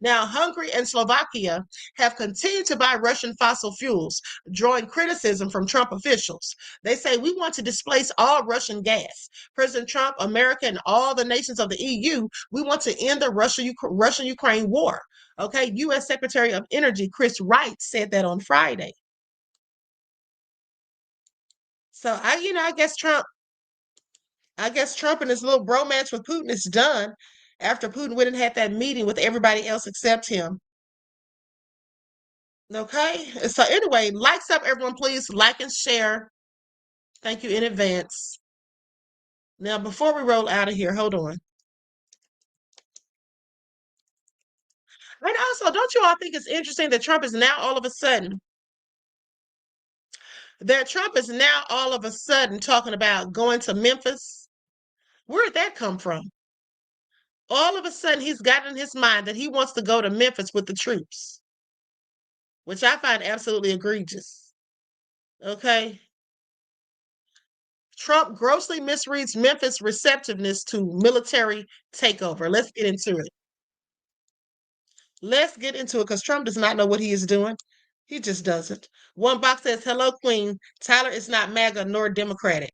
Now, Hungary and Slovakia have continued to buy Russian fossil fuels, drawing criticism from Trump officials. They say, we want to displace all Russian gas. President Trump, America, and all the nations of the EU, we want to end the Russia-Ukraine war. Okay, U.S. Secretary of Energy Chris Wright said that on Friday. So I guess Trump and his little bromance with Putin is done after Putin went and had that meeting with everybody else except him. Okay, so anyway, likes up, everyone, please like and share. Thank you in advance. Now, before we roll out of here, hold on. And also, don't you all think it's interesting that Trump is now all of a sudden talking about going to Memphis? Where did that come from? All of a sudden, he's got in his mind that he wants to go to Memphis with the troops, which I find absolutely egregious. Okay. Trump grossly misreads Memphis' receptiveness to military takeover. Let's get into it. Let's get into it, because Trump does not know what he is doing. He just doesn't. One box says, hello, Queen. Tyler is not MAGA nor Democratic.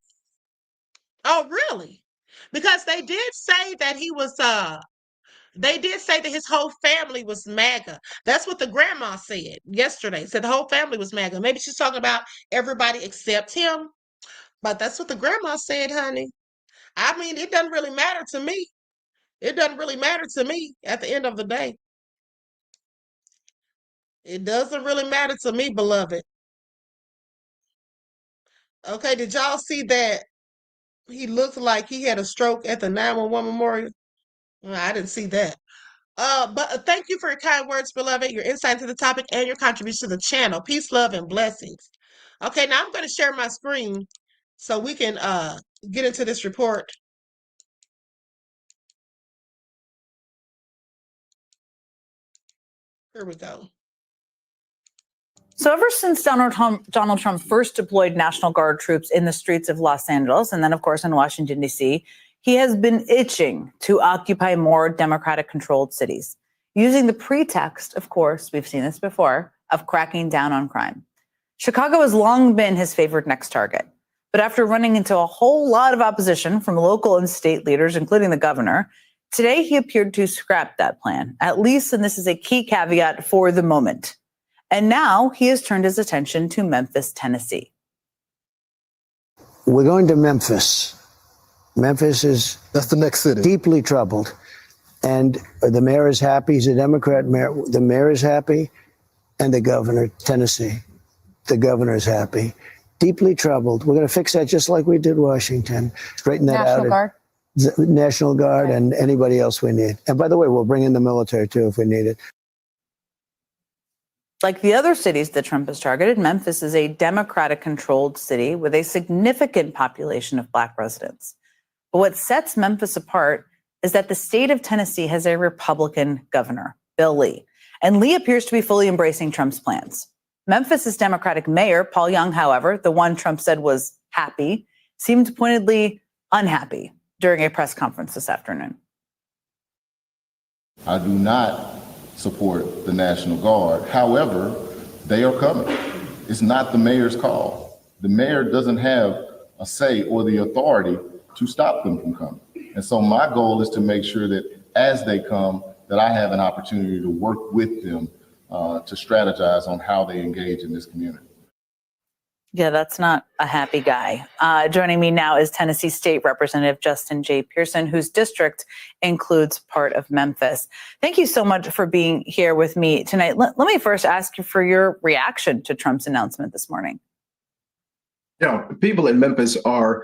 Oh, really? Because they did say that he was, they did say that his whole family was MAGA. That's what the grandma said yesterday. Said the whole family was MAGA. Maybe she's talking about everybody except him. But that's what the grandma said, honey. I mean, it doesn't really matter to me. It doesn't really matter to me at the end of the day. It doesn't really matter to me, beloved. Okay, did y'all see that he looked like he had a stroke at the 911 memorial? I didn't see that. But thank you for your kind words, beloved, your insight into the topic, and your contribution to the channel. Peace, love, and blessings. Okay, now I'm going to share my screen so we can get into this report. Here we go. So ever since Donald Trump first deployed National Guard troops in the streets of Los Angeles and then, of course, in Washington, D.C., he has been itching to occupy more Democratic-controlled cities, using the pretext, of course, we've seen this before, of cracking down on crime. Chicago has long been his favorite next target. But after running into a whole lot of opposition from local and state leaders, including the governor, today he appeared to scrap that plan, at least, and this is a key caveat, for the moment. And now he has turned his attention to Memphis, Tennessee. We're going to Memphis. Memphis is that's the next city. Deeply troubled. And the mayor is happy. He's a Democrat mayor. The mayor is happy. And the governor, Tennessee, the governor is happy. Deeply troubled. We're going to fix that just like we did Washington. Straighten that out. National Guard? National Guard and anybody else we need. And by the way, we'll bring in the military, too, if we need it. Like the other cities that Trump has targeted, Memphis is a Democratic-controlled city with a significant population of Black residents. But what sets Memphis apart is that the state of Tennessee has a Republican governor, Bill Lee. And Lee appears to be fully embracing Trump's plans. Memphis' Democratic mayor, Paul Young, however, the one Trump said was happy, seemed pointedly unhappy during a press conference this afternoon. I do not support the National Guard. However, they are coming. It's not the mayor's call. The mayor doesn't have a say or the authority to stop them from coming. And so my goal is to make sure that as they come, that I have an opportunity to work with them to strategize on how they engage in this community. Yeah, that's not a happy guy. Joining me now is Tennessee State Representative Justin J. Pearson, whose district includes part of Memphis. Thank you so much for being here with me tonight. Let me first ask you for your reaction to Trump's announcement this morning. You know, people in Memphis are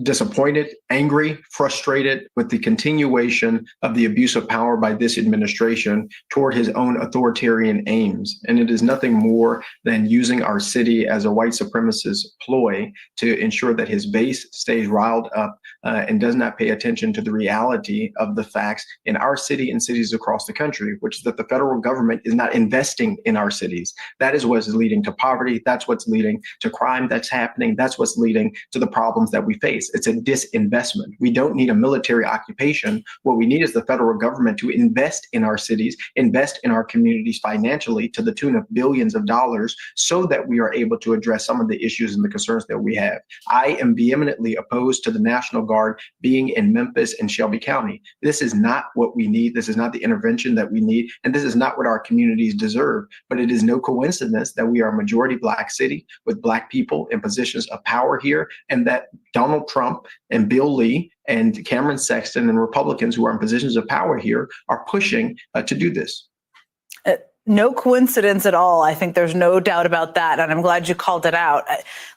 disappointed, angry, frustrated with the continuation of the abuse of power by this administration toward his own authoritarian aims. And it is nothing more than using our city as a white supremacist ploy to ensure that his base stays riled up and does not pay attention to the reality of the facts in our city and cities across the country, which is that the federal government is not investing in our cities. That is what is leading to poverty. That's what's leading to crime that's happening. That's what's leading to the problems that we face. It's a disinvestment. We don't need a military occupation. What we need is the federal government to invest in our cities, invest in our communities financially to the tune of billions of dollars so that we are able to address some of the issues and the concerns that we have. I am vehemently opposed to the National Guard being in Memphis and Shelby County. This is not what we need. This is not the intervention that we need. And this is not what our communities deserve. But it is no coincidence that we are a majority Black city with Black people in positions of power here, and that Donald Trump and Bill Lee and Cameron Sexton and Republicans who are in positions of power here are pushing to do this. No coincidence at all. I think there's no doubt about that. And I'm glad you called it out.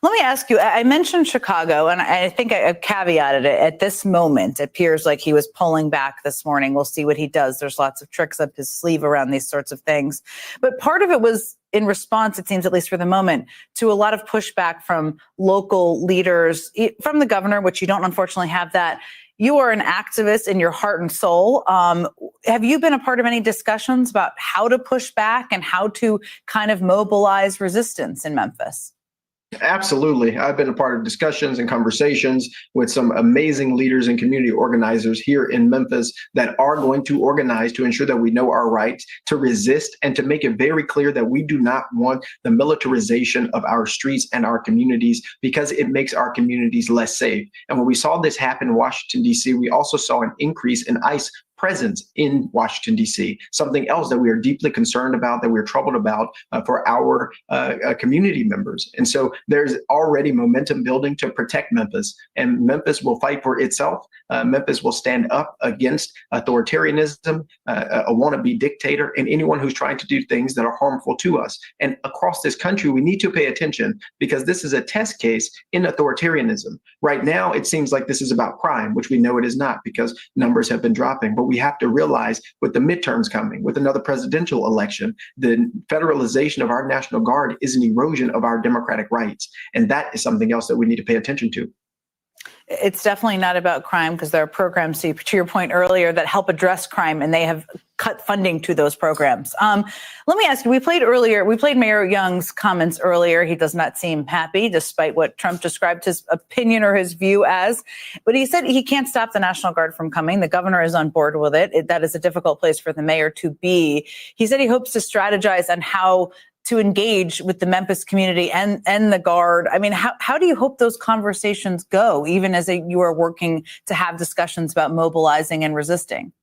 Let me ask you, I mentioned Chicago, and I think I caveated it. At this moment, it appears like he was pulling back this morning. We'll see what he does. There's lots of tricks up his sleeve around these sorts of things. But part of it was in response, it seems, at least for the moment, to a lot of pushback from local leaders, from the governor, which you don't unfortunately have that. You are an activist in your heart and soul. Have you been a part of any discussions about how to push back and how to kind of mobilize resistance in Memphis? Absolutely. I've been a part of discussions and conversations with some amazing leaders and community organizers here in Memphis that are going to organize to ensure that we know our rights, to resist, and to make it very clear that we do not want the militarization of our streets and our communities because it makes our communities less safe. And when we saw this happen in Washington, D.C., we also saw an increase in ICE presence in Washington, D.C., something else that we are deeply concerned about, that we're troubled about for our community members. And so there's already momentum building to protect Memphis, and Memphis will fight for itself. Memphis will stand up against authoritarianism, a wannabe dictator, and anyone who's trying to do things that are harmful to us. And across this country, we need to pay attention because this is a test case in authoritarianism. Right now, it seems like this is about crime, which we know it is not because numbers have been dropping. But we have to realize with the midterms coming, with another presidential election, the federalization of our National Guard is an erosion of our democratic rights. And that is something else that we need to pay attention to. It's definitely not about crime because there are programs, to your point earlier, that help address crime, and they have cut funding to those programs. Let me ask you, we played Mayor Young's comments earlier. He does not seem happy, despite what Trump described his opinion or his view as. But he said he can't stop the National Guard from coming. The governor is on board with it. That is a difficult place for the mayor to be. He said he hopes to strategize on how to engage with the Memphis community and the Guard. I mean, how do you hope those conversations go, even as you are working to have discussions about mobilizing and resisting?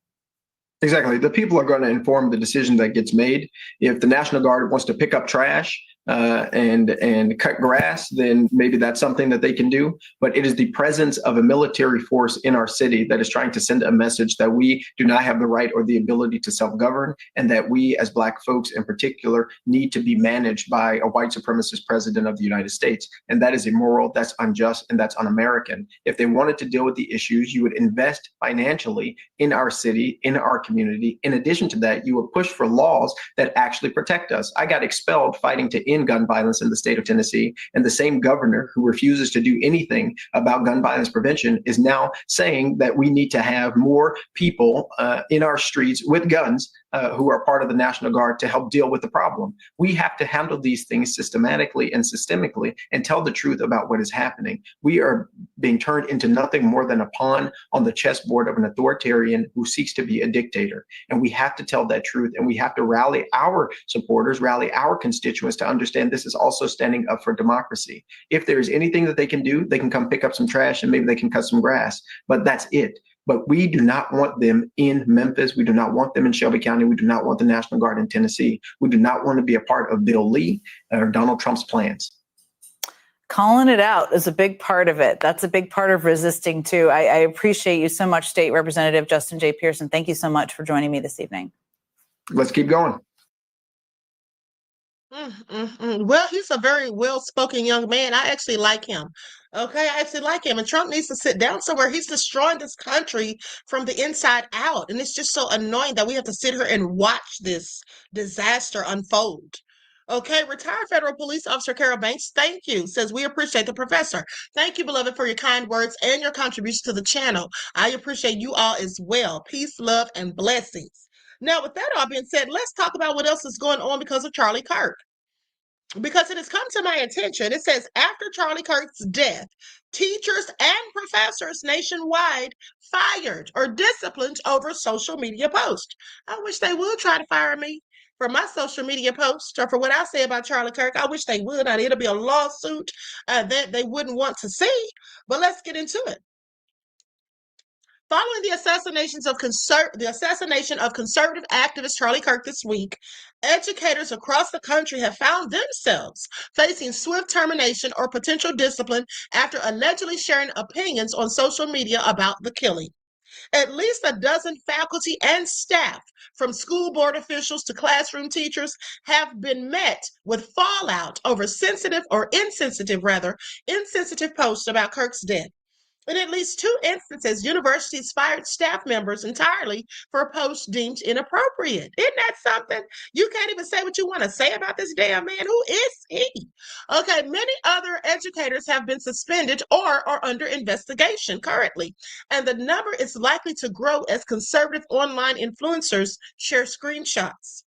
Exactly. The people are going to inform the decision that gets made. If the National Guard wants to pick up trash and cut grass, then maybe that's something that they can do. But it is the presence of a military force in our city that is trying to send a message that we do not have the right or the ability to self-govern, and that we as Black folks in particular need to be managed by a white supremacist president of the United States. And that is immoral, that's unjust, and that's un-American. If they wanted to deal with the issues, you would invest financially in our city, in our community. In addition to that, you would push for laws that actually protect us. I got expelled fighting to end gun violence in the state of Tennessee, and the same governor who refuses to do anything about gun violence prevention is now saying that we need to have more people in our streets with guns who are part of the National Guard to help deal with the problem. We have to handle these things systematically and systemically and tell the truth about what is happening. We are being turned into nothing more than a pawn on the chessboard of an authoritarian who seeks to be a dictator. And we have to tell that truth, and we have to rally our supporters, rally our constituents to understand this is also standing up for democracy. If there is anything that they can do, they can come pick up some trash and maybe they can cut some grass, but that's it. But we do not want them in Memphis. We do not want them in Shelby County. We do not want the National Guard in Tennessee. We do not want to be a part of Bill Lee or Donald Trump's plans. Calling it out is a big part of it. That's a big part of resisting, too. I appreciate you so much, State Representative Justin J. Pearson. Thank you so much for joining me this evening. Let's keep going. Well, he's a very well-spoken young man. I actually like him. Okay, I actually like him. And Trump needs to sit down somewhere. He's destroying this country from the inside out. And it's just so annoying that we have to sit here and watch this disaster unfold. Okay, retired federal police officer Carol Banks, thank you, says we appreciate the professor. Thank you, beloved, for your kind words and your contribution to the channel. I appreciate you all as well. Peace, love, and blessings. Now, with that all being said, let's talk about what else is going on because of Charlie Kirk. Because it has come to my attention, it says after Charlie Kirk's death, teachers and professors nationwide fired or disciplined over social media posts. I wish they would try to fire me for my social media post or for what I say about Charlie Kirk. I wish they would. It'll be a lawsuit that they wouldn't want to see. But let's get into it. Following the assassination of conservative activist Charlie Kirk this week, educators across the country have found themselves facing swift termination or potential discipline after allegedly sharing opinions on social media about the killing. At least a dozen faculty and staff, from school board officials to classroom teachers, have been met with fallout over insensitive posts about Kirk's death. In at least 2 instances, universities fired staff members entirely for posts deemed inappropriate. Isn't that something? You can't even say what you want to say about this damn man. Who is he? Okay, many other educators have been suspended or are under investigation currently, and the number is likely to grow as conservative online influencers share screenshots.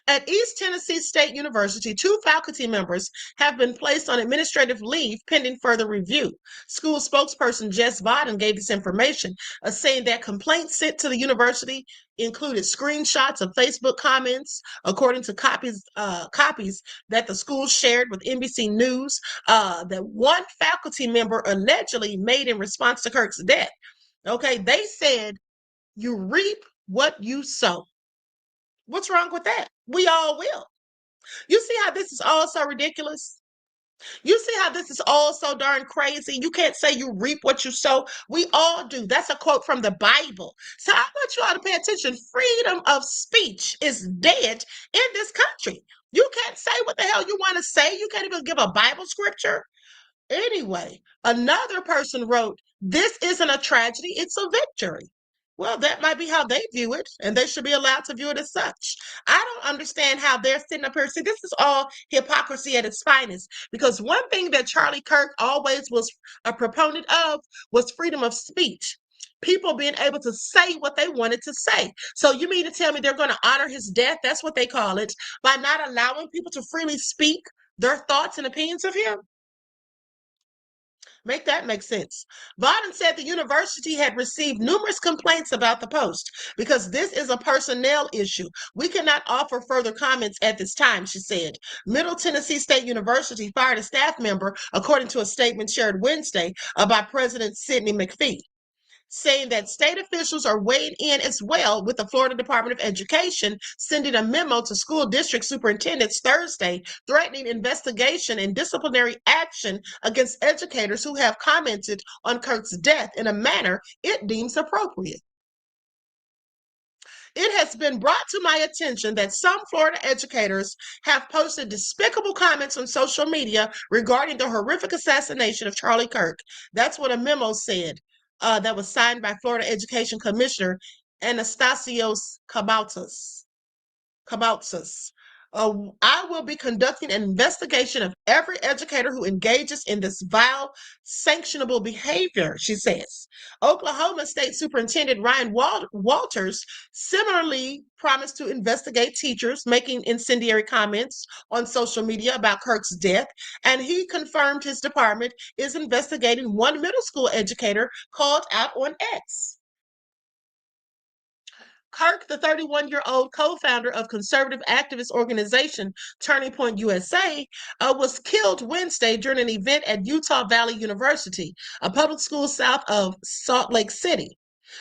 At East Tennessee State University, 2 faculty members have been placed on administrative leave pending further review. School spokesperson Jess Vodden gave this information, saying that complaints sent to the university included screenshots of Facebook comments, according to copies that the school shared with NBC News, that one faculty member allegedly made in response to Kirk's death. Okay, they said, "You reap what you sow." What's wrong with that? We all will. You see how this is all so ridiculous? You see how this is all so darn crazy? You can't say you reap what you sow. We all do. That's a quote from the Bible. So I want you all to pay attention. Freedom of speech is dead in this country. You can't say what the hell you want to say. You can't even give a Bible scripture. Anyway, another person wrote, "This isn't a tragedy, it's a victory." Well, that might be how they view it, and they should be allowed to view it as such. I don't understand how they're sitting up here. See, this is all hypocrisy at its finest. Because one thing that Charlie Kirk always was a proponent of was freedom of speech. People being able to say what they wanted to say. So you mean to tell me they're going to honor his death? That's what they call it, by not allowing people to freely speak their thoughts and opinions of him? Make that make sense. Biden said the university had received numerous complaints about the post because this is a personnel issue. We cannot offer further comments at this time, she said. Middle Tennessee State University fired a staff member, according to a statement shared Wednesday by President Sidney McPhee, saying that state officials are weighing in as well, with the Florida Department of Education sending a memo to school district superintendents Thursday threatening investigation and disciplinary action against educators who have commented on Kirk's death in a manner it deems appropriate. It has been brought to my attention that some Florida educators have posted despicable comments on social media regarding the horrific assassination of Charlie Kirk. That's what a memo said. That was signed by Florida Education Commissioner Anastasios Kaboutsas. I will be conducting an investigation of every educator who engages in this vile, sanctionable behavior, she says. Oklahoma State Superintendent Ryan Walters similarly promised to investigate teachers making incendiary comments on social media about Kirk's death, and he confirmed his department is investigating one middle school educator called out on X. Kirk, the 31-year-old co-founder of conservative activist organization Turning Point USA, was killed Wednesday during an event at Utah Valley University, a public school south of Salt Lake City.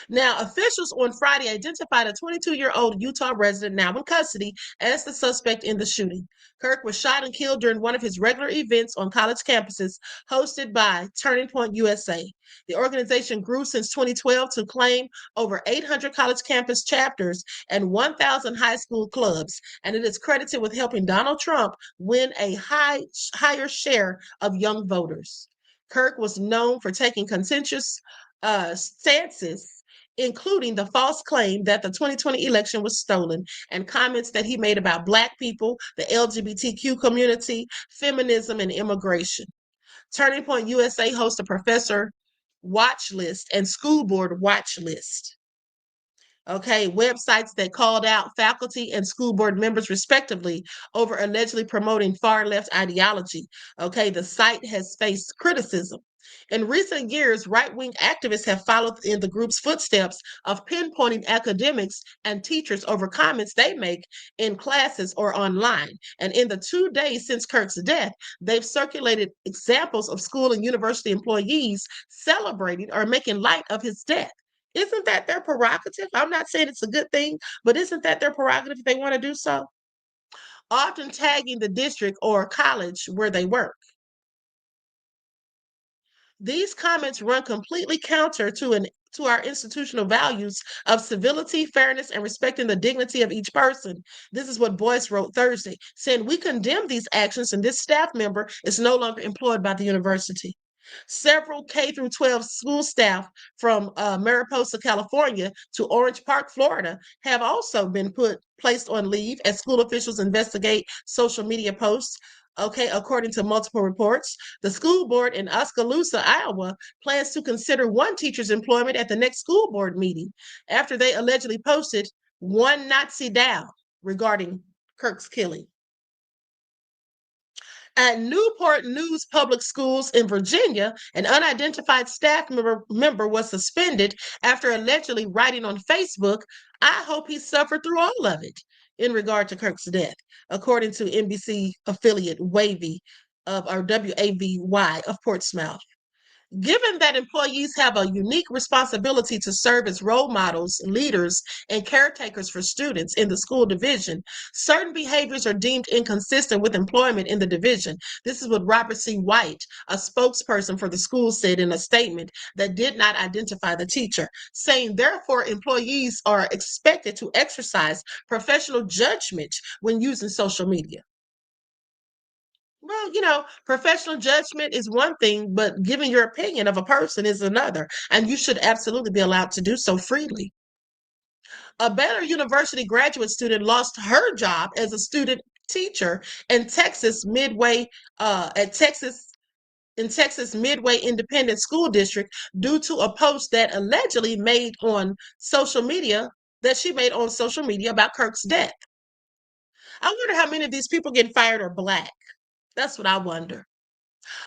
Now, officials on Friday identified a 22-year-old Utah resident now in custody as the suspect in the shooting. Kirk was shot and killed during one of his regular events on college campuses hosted by Turning Point USA. The organization grew since 2012 to claim over 800 college campus chapters and 1,000 high school clubs, and it is credited with helping Donald Trump win a higher share of young voters. Kirk was known for taking contentious stances, including the false claim that the 2020 election was stolen and comments that he made about Black people, the LGBTQ community, feminism, and immigration. Turning Point USA hosts a professor watch list and school board watch list. Okay, websites that called out faculty and school board members respectively over allegedly promoting far left ideology. Okay, the site has faced criticism. In recent years, right-wing activists have followed in the group's footsteps of pinpointing academics and teachers over comments they make in classes or online. And in the 2 days since Kirk's death, they've circulated examples of school and university employees celebrating or making light of his death. Isn't that their prerogative? I'm not saying it's a good thing, but isn't that their prerogative if they want to do so? Often tagging the district or college where they work. These comments run completely counter to our institutional values of civility, fairness, and respecting the dignity of each person. This is what Boyce wrote Thursday, saying, "We condemn these actions, and this staff member is no longer employed by the university." Several K-12 school staff from Mariposa, California to Orange Park, Florida, have also been placed on leave as school officials investigate social media posts. Okay, according to multiple reports, the school board in Oskaloosa, Iowa, plans to consider one teacher's employment at the next school board meeting after they allegedly posted "one Nazi down" regarding Kirk's killing. At Newport News Public Schools in Virginia, an unidentified staff member was suspended after allegedly writing on Facebook, "I hope he suffered through all of it," in regard to Kirk's death, according to NBC affiliate WAVY of WAVY of Portsmouth. Given that employees have a unique responsibility to serve as role models, leaders, and caretakers for students in the school division, certain behaviors are deemed inconsistent with employment in the division. This is what Robert C. White, a spokesperson for the school, said in a statement that did not identify the teacher, saying, therefore, employees are expected to exercise professional judgment when using social media. Well, professional judgment is one thing, but giving your opinion of a person is another, and you should absolutely be allowed to do so freely. A Baylor University graduate student lost her job as a student teacher in Texas Midway in Texas Midway Independent School District due to a post that allegedly made on social media about Kirk's death. I wonder how many of these people getting fired are black. That's what I wonder.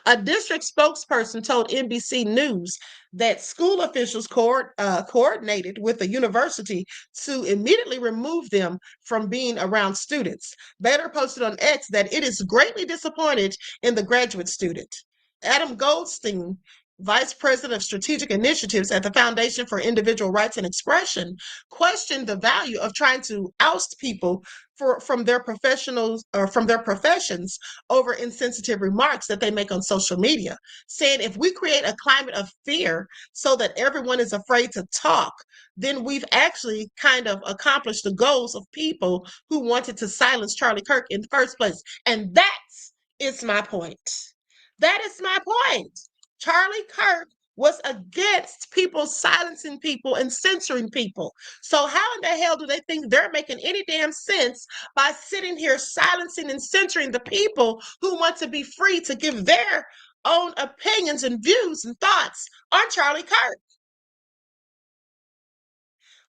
A district spokesperson told NBC News that school officials coordinated with the university to immediately remove them from being around students. Baylor posted on X that it is greatly disappointed in the graduate student. Adam Goldstein, Vice President of Strategic Initiatives at the Foundation for Individual Rights and Expression, questioned the value of trying to oust people from their professions over insensitive remarks that they make on social media, saying if we create a climate of fear so that everyone is afraid to talk, then we've actually kind of accomplished the goals of people who wanted to silence Charlie Kirk in the first place. And that is my point. That is my point. Charlie Kirk was against people silencing people and censoring people. So how in the hell do they think they're making any damn sense by sitting here silencing and censoring the people who want to be free to give their own opinions and views and thoughts on Charlie Kirk?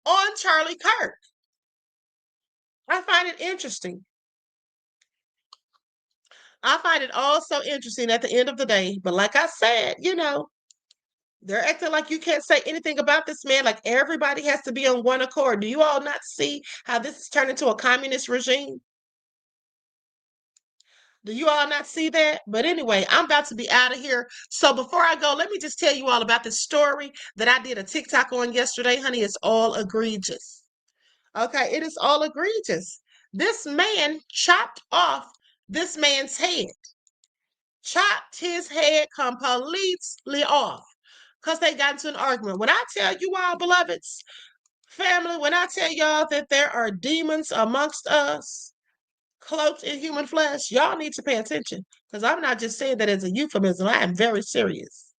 On Charlie Kirk. I find it interesting. I find it all so interesting at the end of the day. But like I said, they're acting like you can't say anything about this man, like everybody has to be on one accord. Do you all not see how this has turned into a communist regime? Do you all not see that? But anyway, I'm about to be out of here. So before I go, let me just tell you all about this story that I did a TikTok on yesterday. Honey, it's all egregious. Okay, it is all egregious. This man chopped off this man's head. Chopped his head completely off because they got into an argument. When I tell you all, beloveds, family, when I tell y'all that there are demons amongst us, cloaked in human flesh, y'all need to pay attention because I'm not just saying that as a euphemism. I am very serious.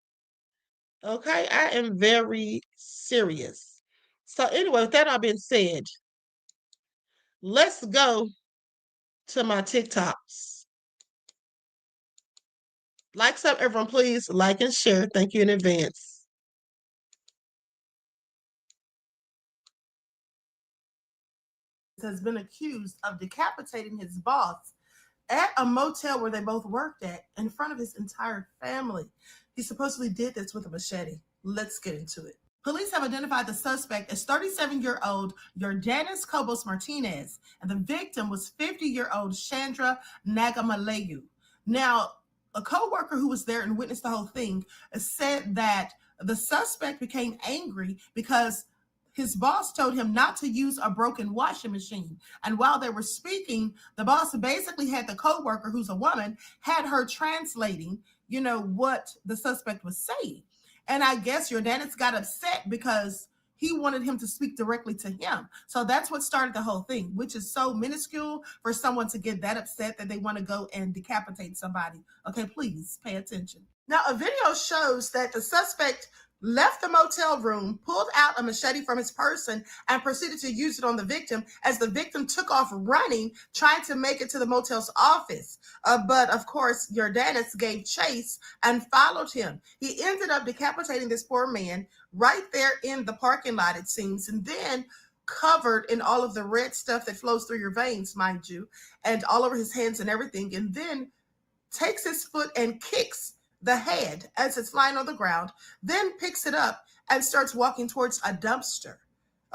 Okay, I am very serious. So anyway, with that all being said, let's go to my TikToks. Like up, everyone, please like and share. Thank you in advance. Has been accused of decapitating his boss at a motel where they both worked at in front of his entire family. He supposedly did this with a machete. Let's get into it. Police have identified the suspect as 37-year-old Jordanis Cobos Martinez, and the victim was 50-year-old Chandra Nagamalayu. Now, a co-worker who was there and witnessed the whole thing said that the suspect became angry because his boss told him not to use a broken washing machine. And while they were speaking, the boss basically had the co-worker, who's a woman, had her translating, what the suspect was saying. And I guess Jordanis got upset because he wanted him to speak directly to him. So that's what started the whole thing, which is so minuscule for someone to get that upset that they want to go and decapitate somebody. Okay, please pay attention. Now, a video shows that the suspect left the motel room, pulled out a machete from his person, and proceeded to use it on the victim as the victim took off running, trying to make it to the motel's office. But of course, Jordanis gave chase and followed him. He ended up decapitating this poor man right there in the parking lot, it seems, and then covered in all of the red stuff that flows through your veins, mind you, and all over his hands and everything, and then takes his foot and kicks the head as it's lying on the ground, then picks it up and starts walking towards a dumpster.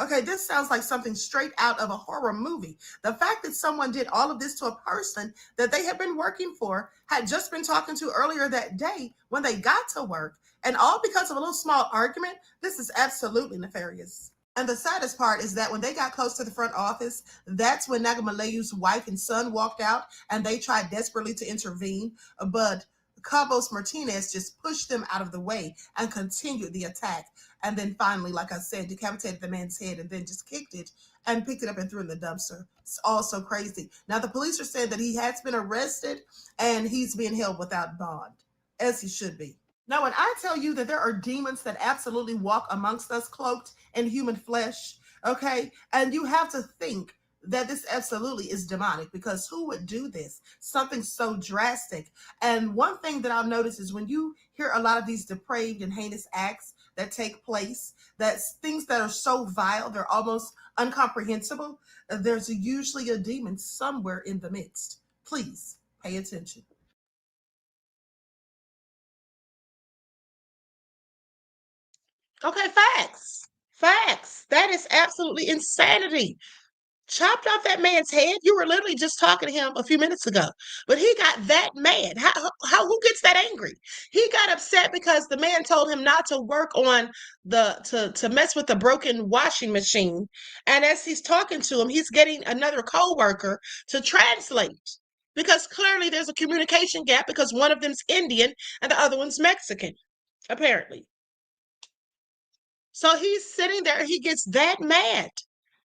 Okay, this sounds like something straight out of a horror movie. The fact that someone did all of this to a person that they had been working for, had just been talking to earlier that day when they got to work, and all because of a little small argument, this is absolutely nefarious. And the saddest part is that when they got close to the front office, that's when Nagamalayu's wife and son walked out, and they tried desperately to intervene, but Cobos Martinez just pushed them out of the way and continued the attack. And then finally, like I said, decapitated the man's head and then just kicked it and picked it up and threw it in the dumpster. It's all so crazy. Now, the police are saying that he has been arrested and he's being held without bond, as he should be. Now, when I tell you that there are demons that absolutely walk amongst us cloaked in human flesh, Okay. And you have to think that this absolutely is demonic, because who would do this? Something so drastic. And one thing that I'll notice is when you hear a lot of these depraved and heinous acts that take place, that's things that are so vile, they're almost incomprehensible, there's usually a demon somewhere in the midst. Please pay attention. Okay, facts. Facts. That is absolutely insanity. Chopped off that man's head. You were literally just talking to him a few minutes ago, but he got that mad. Who gets that angry? He got upset because the man told him not to work on to mess with the broken washing machine. And as he's talking to him, he's getting another co-worker to translate, because clearly there's a communication gap, because one of them's Indian and the other one's Mexican, apparently. So he's sitting there, he gets that mad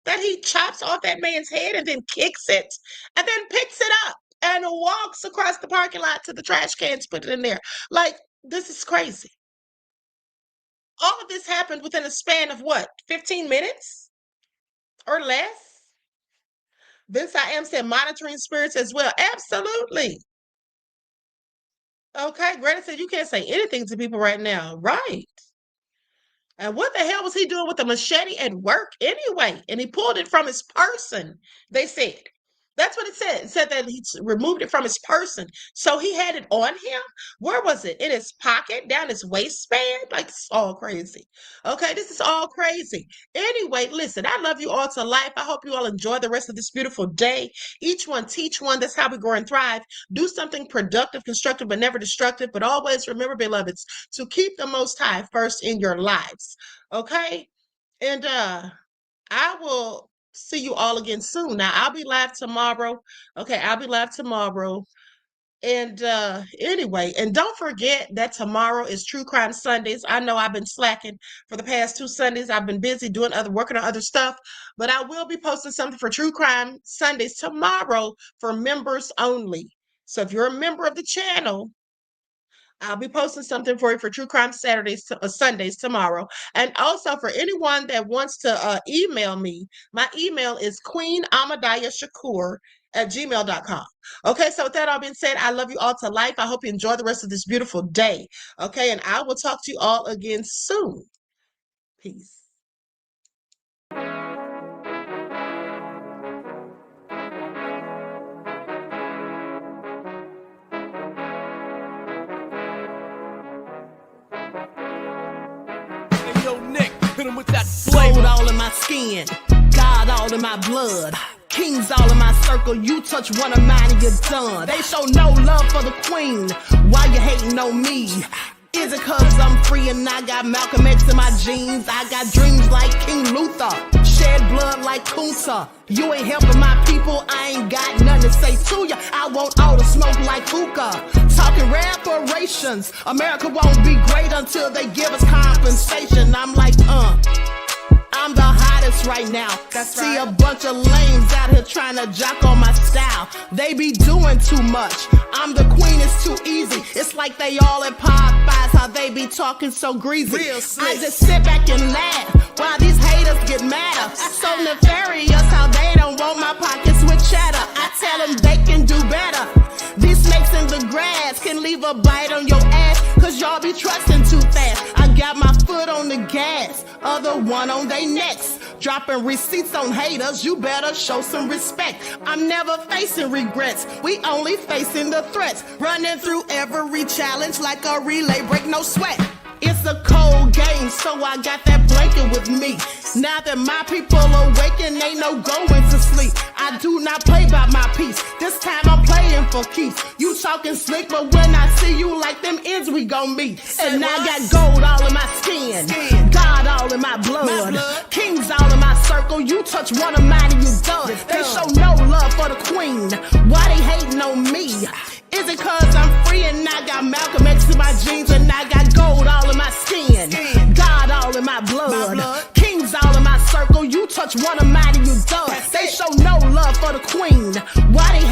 that he chops off that man's head and then kicks it and then picks it up and walks across the parking lot to the trash cans, put it in there. Like, this is crazy. All of this happened within a span of what, 15 minutes or less? Vince I Am said monitoring spirits as well. Absolutely. Okay, Greta said you can't say anything to people right now. Right. And what the hell was he doing with the machete at work anyway? And he pulled it from his person, they said. That's what it said. It said that he removed it from his person. So he had it on him. Where was it? In his pocket, down his waistband? Like, it's all crazy. Okay, this is all crazy. Anyway, listen, I love you all to life. I hope you all enjoy the rest of this beautiful day. Each one teach one. That's how we grow and thrive. Do something productive, constructive, but never destructive. But always remember, beloveds, to keep the Most High first in your lives. Okay? And I will see you all again soon. Now, I'll be live tomorrow. Okay, I'll be live tomorrow. And anyway, and don't forget that tomorrow is True Crime Sundays. I know I've been slacking for the past 2 Sundays. I've been busy working on other stuff, but I will be posting something for True Crime Sundays tomorrow for members only. So if you're a member of the channel, I'll be posting something for you for True Crime Sundays tomorrow. And also for anyone that wants to email me, my email is QueenAhmadiyyahShakur@gmail.com. Okay, so with that all being said, I love you all to life. I hope you enjoy the rest of this beautiful day. Okay, and I will talk to you all again soon. Peace. Gold all in my skin, God all in my blood, kings all in my circle. You touch one of mine and you're done. They show no love for the queen. Why you hating on me? Is it cause I'm free and I got Malcolm X in my jeans? I got dreams like King Luther, shed blood like Kunta. You ain't helping my people, I ain't got nothing to say to ya. I want all the smoke like hookah. Talking reparations, America won't be great until they give us compensation. I'm like, I'm the hottest right now. See a bunch of lames out here trying to jock on my style. They be doing too much. I'm the queen, it's too easy. It's like they all at Popeyes, how they be talking so greasy. I just sit back and laugh while these haters get madder. So nefarious how they don't want my pockets with cheddar. I tell them they can do better. These snakes in the grass can leave a bite on your ass, cause y'all be trusting too fast. I got my foot on the gas, other one on they necks. Dropping receipts on haters, you better show some respect. I'm never facing regrets, we only facing the threats. Running through every challenge like a relay, break no sweat. It's a cold game, so I got that blanket with me. Now that my people awaken, ain't no going to sleep. I do not play by my piece, this time I'm playing for keeps. You talking slick, but when I see you like them ends, we gon' meet. And I got gold all in my skin, God all in my blood, kings all in my circle. You touch one of mine and you done. They show no love for the queen. Why they hating on me? Is it cause I'm free and I got Malcolm X in my jeans and I got gold all in my skin, God all in my blood, kings all in my circle. You touch one of mine and you done. They show no love for the queen. Why they